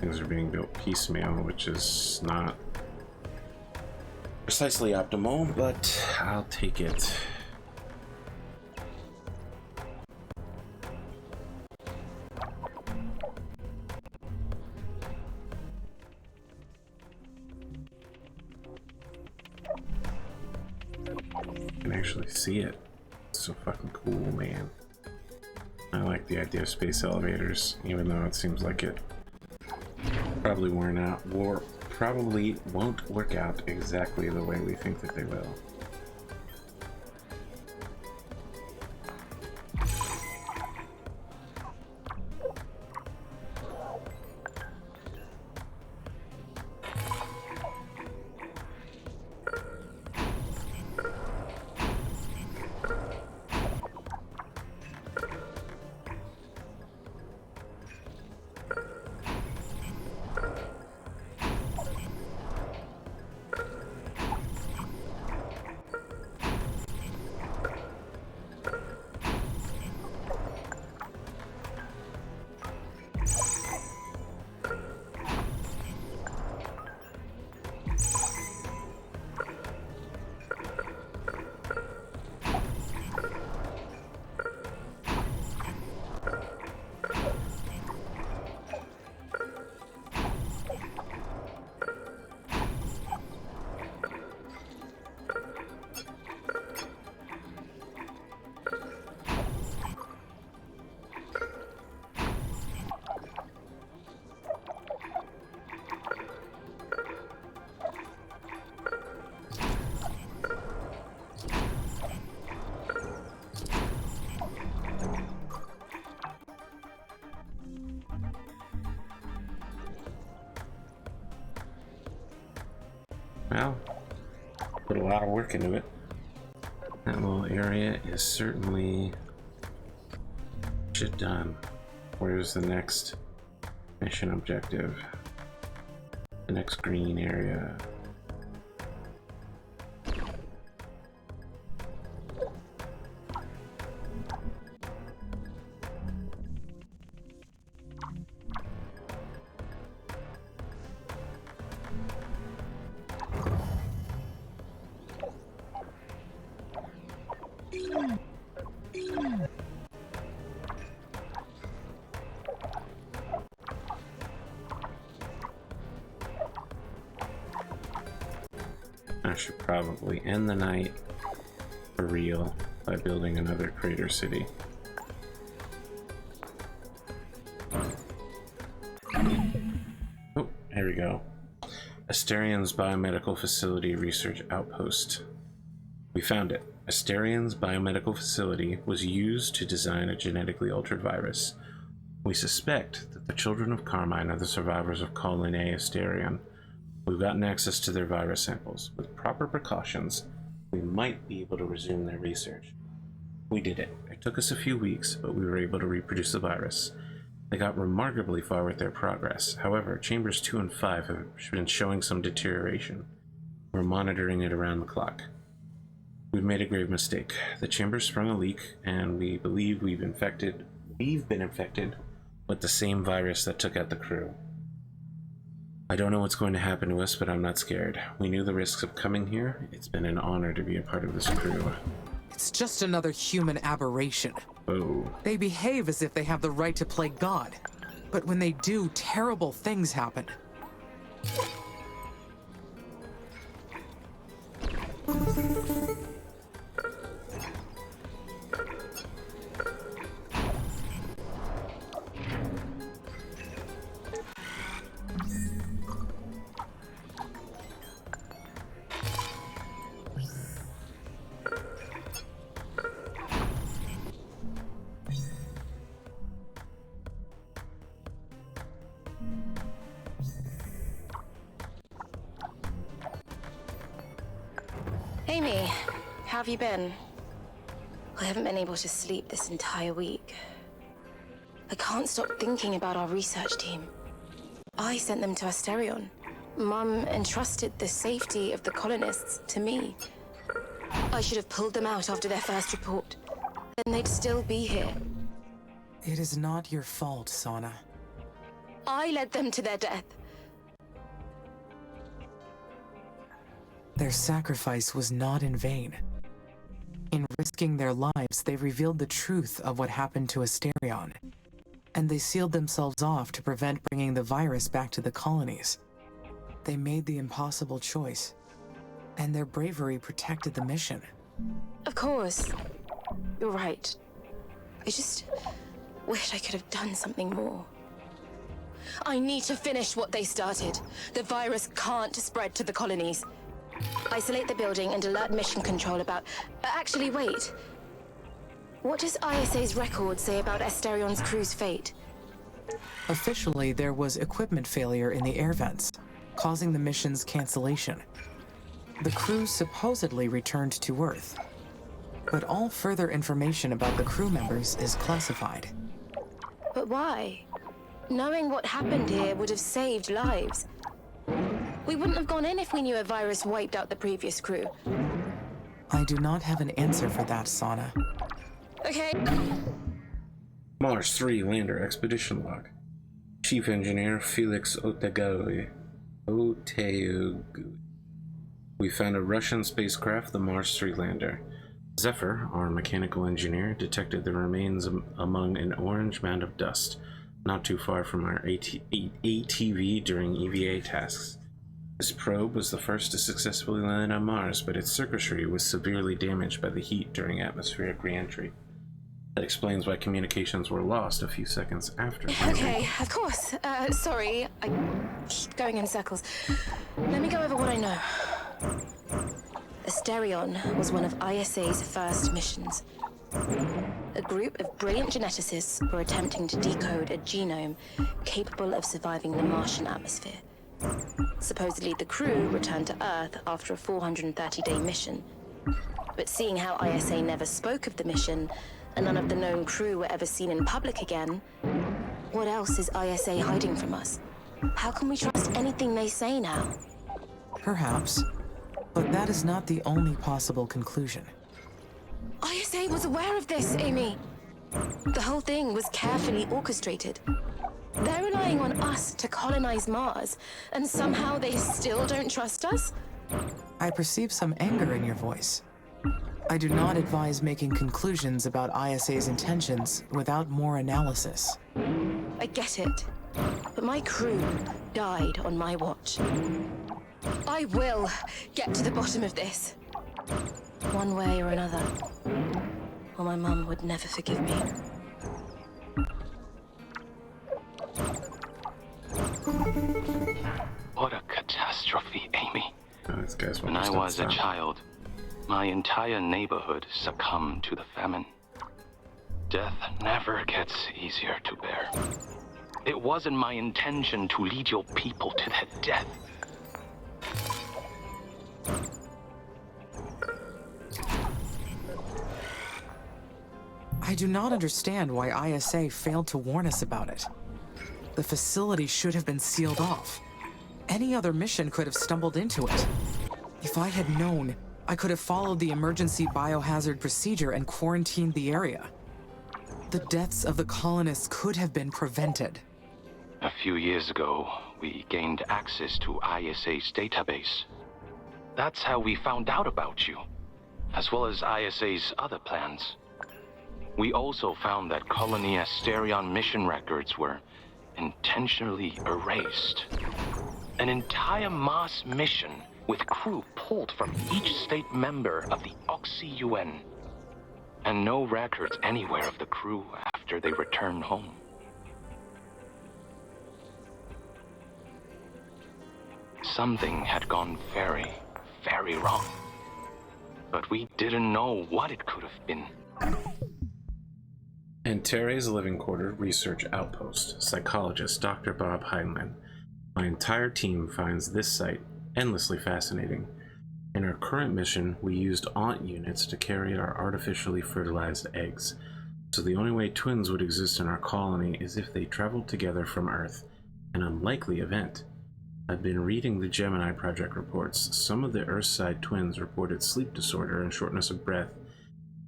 things are being built piecemeal, which is not precisely optimal, but I'll take it. You can actually see it. It's so fucking cool, man. I like the idea of space elevators, even though it seems like it probably probably won't work out exactly the way we think that they will. Well, put a lot of work into it. That little area is certainly shit done. Where's the next mission objective? The next green area. I should probably end the night for real by building another crater city. Oh, here we go. Asterian's Biomedical Facility Research Outpost. We found it. Asterian's Biomedical Facility was used to design a genetically altered virus. We suspect that the children of Carmine are the survivors of Colony Asterian. We've gotten access to their virus samples. With proper precautions, we might be able to resume their research. We did it. It took us a few weeks, but we were able to reproduce the virus. They got remarkably far with their progress. However, chambers 2 and 5 have been showing some deterioration. We're monitoring it around the clock. We've made a grave mistake. The chamber sprung a leak, and we believe we've been infected with the same virus that took out the crew. I don't know what's going to happen to us, but I'm not scared. We knew the risks of coming here. It's been an honor to be a part of this crew. It's just another human aberration. Oh. They behave as if they have the right to play God. But when they do, terrible things happen. Amy, how have you been? I haven't been able to sleep this entire week. I can't stop thinking about our research team. I sent them to Asterion. Mum entrusted the safety of the colonists to me. I should have pulled them out after their first report. Then they'd still be here. It is not your fault, Sana. I led them to their death. Their sacrifice was not in vain. In risking their lives, they revealed the truth of what happened to Asterion, and they sealed themselves off to prevent bringing the virus back to the colonies. They made the impossible choice, and their bravery protected the mission. Of course. You're right. I just wish I could have done something more. I need to finish what they started. The virus can't spread to the colonies. Isolate the building and alert mission control about... Actually, wait. What does ISA's record say about Asterion's crew's fate? Officially, there was equipment failure in the air vents, causing the mission's cancellation. The crew supposedly returned to Earth, but all further information about the crew members is classified. But why? Knowing what happened here would have saved lives. We wouldn't have gone in if we knew a virus wiped out the previous crew. I do not have an answer for that, Sana. Okay. Mars 3 Lander Expedition Log. Chief Engineer Felix Otegui. We found a Russian spacecraft, the Mars 3 Lander. Zephyr, our mechanical engineer, detected the remains among an orange mound of dust, not too far from our ATV during EVA tasks. This probe was the first to successfully land on Mars, but its circuitry was severely damaged by the heat during atmospheric re-entry. That explains why communications were lost a few seconds after. Okay, of course. Sorry, I keep going in circles. Let me go over what I know. Asterion was one of ISA's first missions. A group of brilliant geneticists were attempting to decode a genome capable of surviving the Martian atmosphere. Supposedly, the crew returned to Earth after a 430-day mission. But seeing how ISA never spoke of the mission, and none of the known crew were ever seen in public again, what else is ISA hiding from us? How can we trust anything they say now? Perhaps, but that is not the only possible conclusion. ISA was aware of this, Amy. The whole thing was carefully orchestrated. They're relying on us to colonize Mars, and somehow they still don't trust us? I perceive some anger in your voice. I do not advise making conclusions about ISA's intentions without more analysis. I get it, but my crew died on my watch. I will get to the bottom of this. One way or another. Or my mum would never forgive me. What a catastrophe, Amy. Oh, this guy's When I was a child, my entire neighborhood succumbed to the famine. Death never gets easier to bear. It wasn't my intention to lead your people to their death. I do not understand why ISA failed to warn us about it. The facility should have been sealed off. Any other mission could have stumbled into it. If I had known, I could have followed the emergency biohazard procedure and quarantined the area. The deaths of the colonists could have been prevented. A few years ago, we gained access to ISA's database. That's how we found out about you, as well as ISA's other plans. We also found that Colony Asterion mission records were intentionally erased. An entire Mars mission with crew pulled from each state member of the Oxy-UN. And no records anywhere of the crew after they returned home. Something had gone very, very wrong. But we didn't know what it could have been. Antares Living Quarter Research Outpost, psychologist Dr. Bob Heinlein. My entire team finds this site endlessly fascinating. In our current mission, we used aunt units to carry our artificially fertilized eggs, so the only way twins would exist in our colony is if they traveled together from Earth, an unlikely event. I've been reading the Gemini Project reports. Some of the Earthside twins reported sleep disorder and shortness of breath,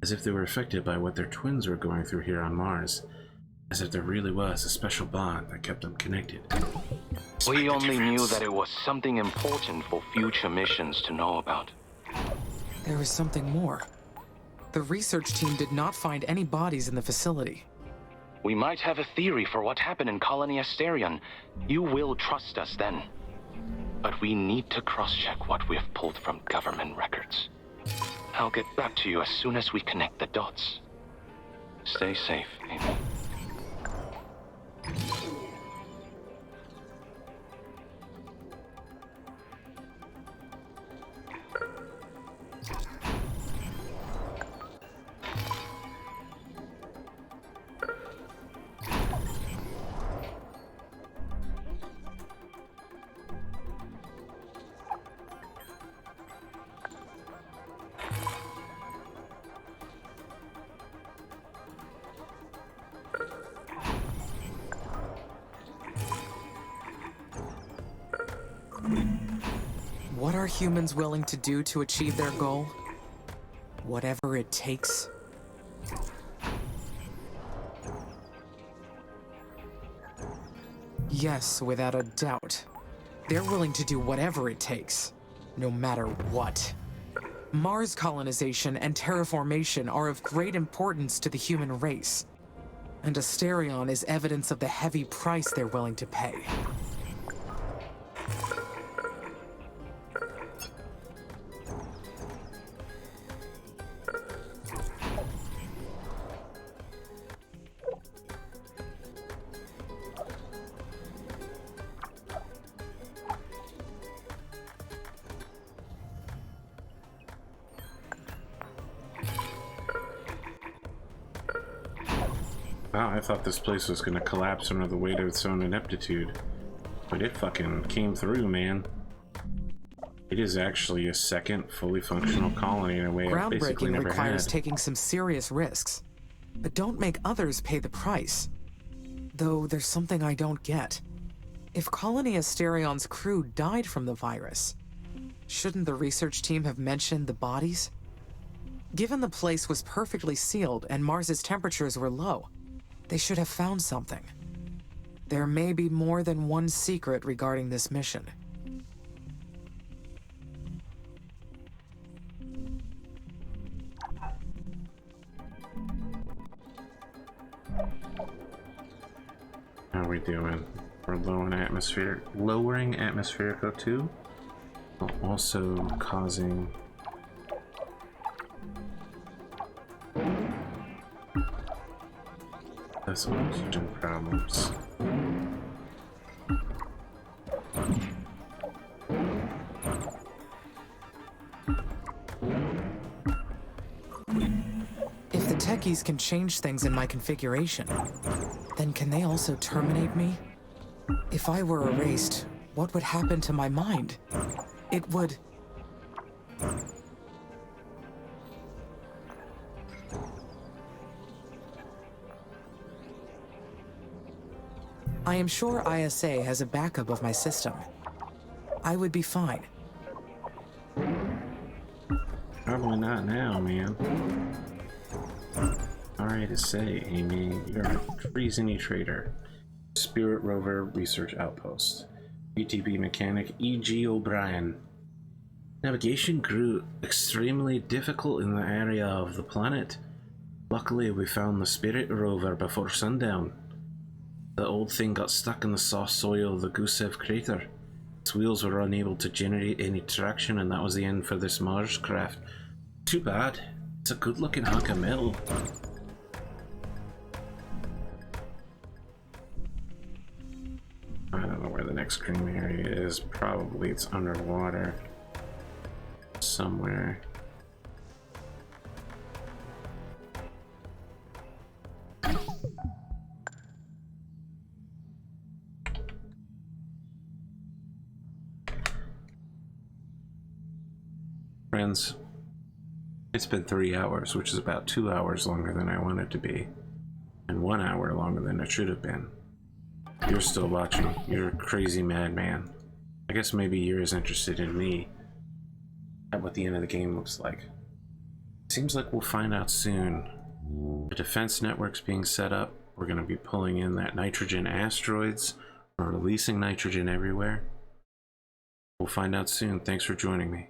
as if they were affected by what their twins were going through here on Mars. As if there really was a special bond that kept them connected. We only knew that it was something important for future missions to know about. There was something more. The research team did not find any bodies in the facility. We might have a theory for what happened in Colony Asterion. You will trust us then. But we need to cross-check what we have pulled from government records. I'll get back to you as soon as we connect the dots. Stay safe, Amy. What are humans willing to do to achieve their goal? Whatever it takes. Yes, without a doubt. They're willing to do whatever it takes, no matter what. Mars colonization and terraformation are of great importance to the human race, and Asterion is evidence of the heavy price they're willing to pay. Wow, I thought this place was gonna collapse under the weight of its own ineptitude. But it fucking came through, man. It is actually a second fully functional colony in a way I basically Groundbreaking never requires had. taking some serious risks, but don't make others pay the price. Though there's something I don't get. If Colony Asterion's crew died from the virus, shouldn't the research team have mentioned the bodies? Given the place was perfectly sealed and Mars's temperatures were low, they should have found something. There may be more than one secret regarding this mission. How are we doing? We're low in atmosphere, lowering atmospheric O2, while also causing less oxygen problems. If the techies can change things in my configuration, then can they also terminate me? If I were erased, what would happen to my mind? It would... I am sure ISA has a backup of my system. I would be fine. Probably not now, man. Sorry to say, Amy, you're a treasony traitor. Spirit Rover Research Outpost. BTB mechanic E.G. O'Brien. Navigation grew extremely difficult in the area of the planet. Luckily, we found the Spirit Rover before sundown. The old thing got stuck in the soft soil of the Gusev crater. Its wheels were unable to generate any traction, and that was the end for this Mars craft. Too bad. It's a good-looking hunk of metal. I don't know where the next green area is. Probably it's underwater. Somewhere. Friends, it's been 3 hours, which is about 2 hours longer than I wanted to be, and 1 hour longer than it should have been. You're still watching. You're a crazy madman. I guess maybe you're as interested in me at what the end of the game looks like. Seems like we'll find out soon. The defense network's being set up. we're going to be pulling in that nitrogen asteroids or releasing nitrogen everywhere. We'll find out soon. Thanks for joining me.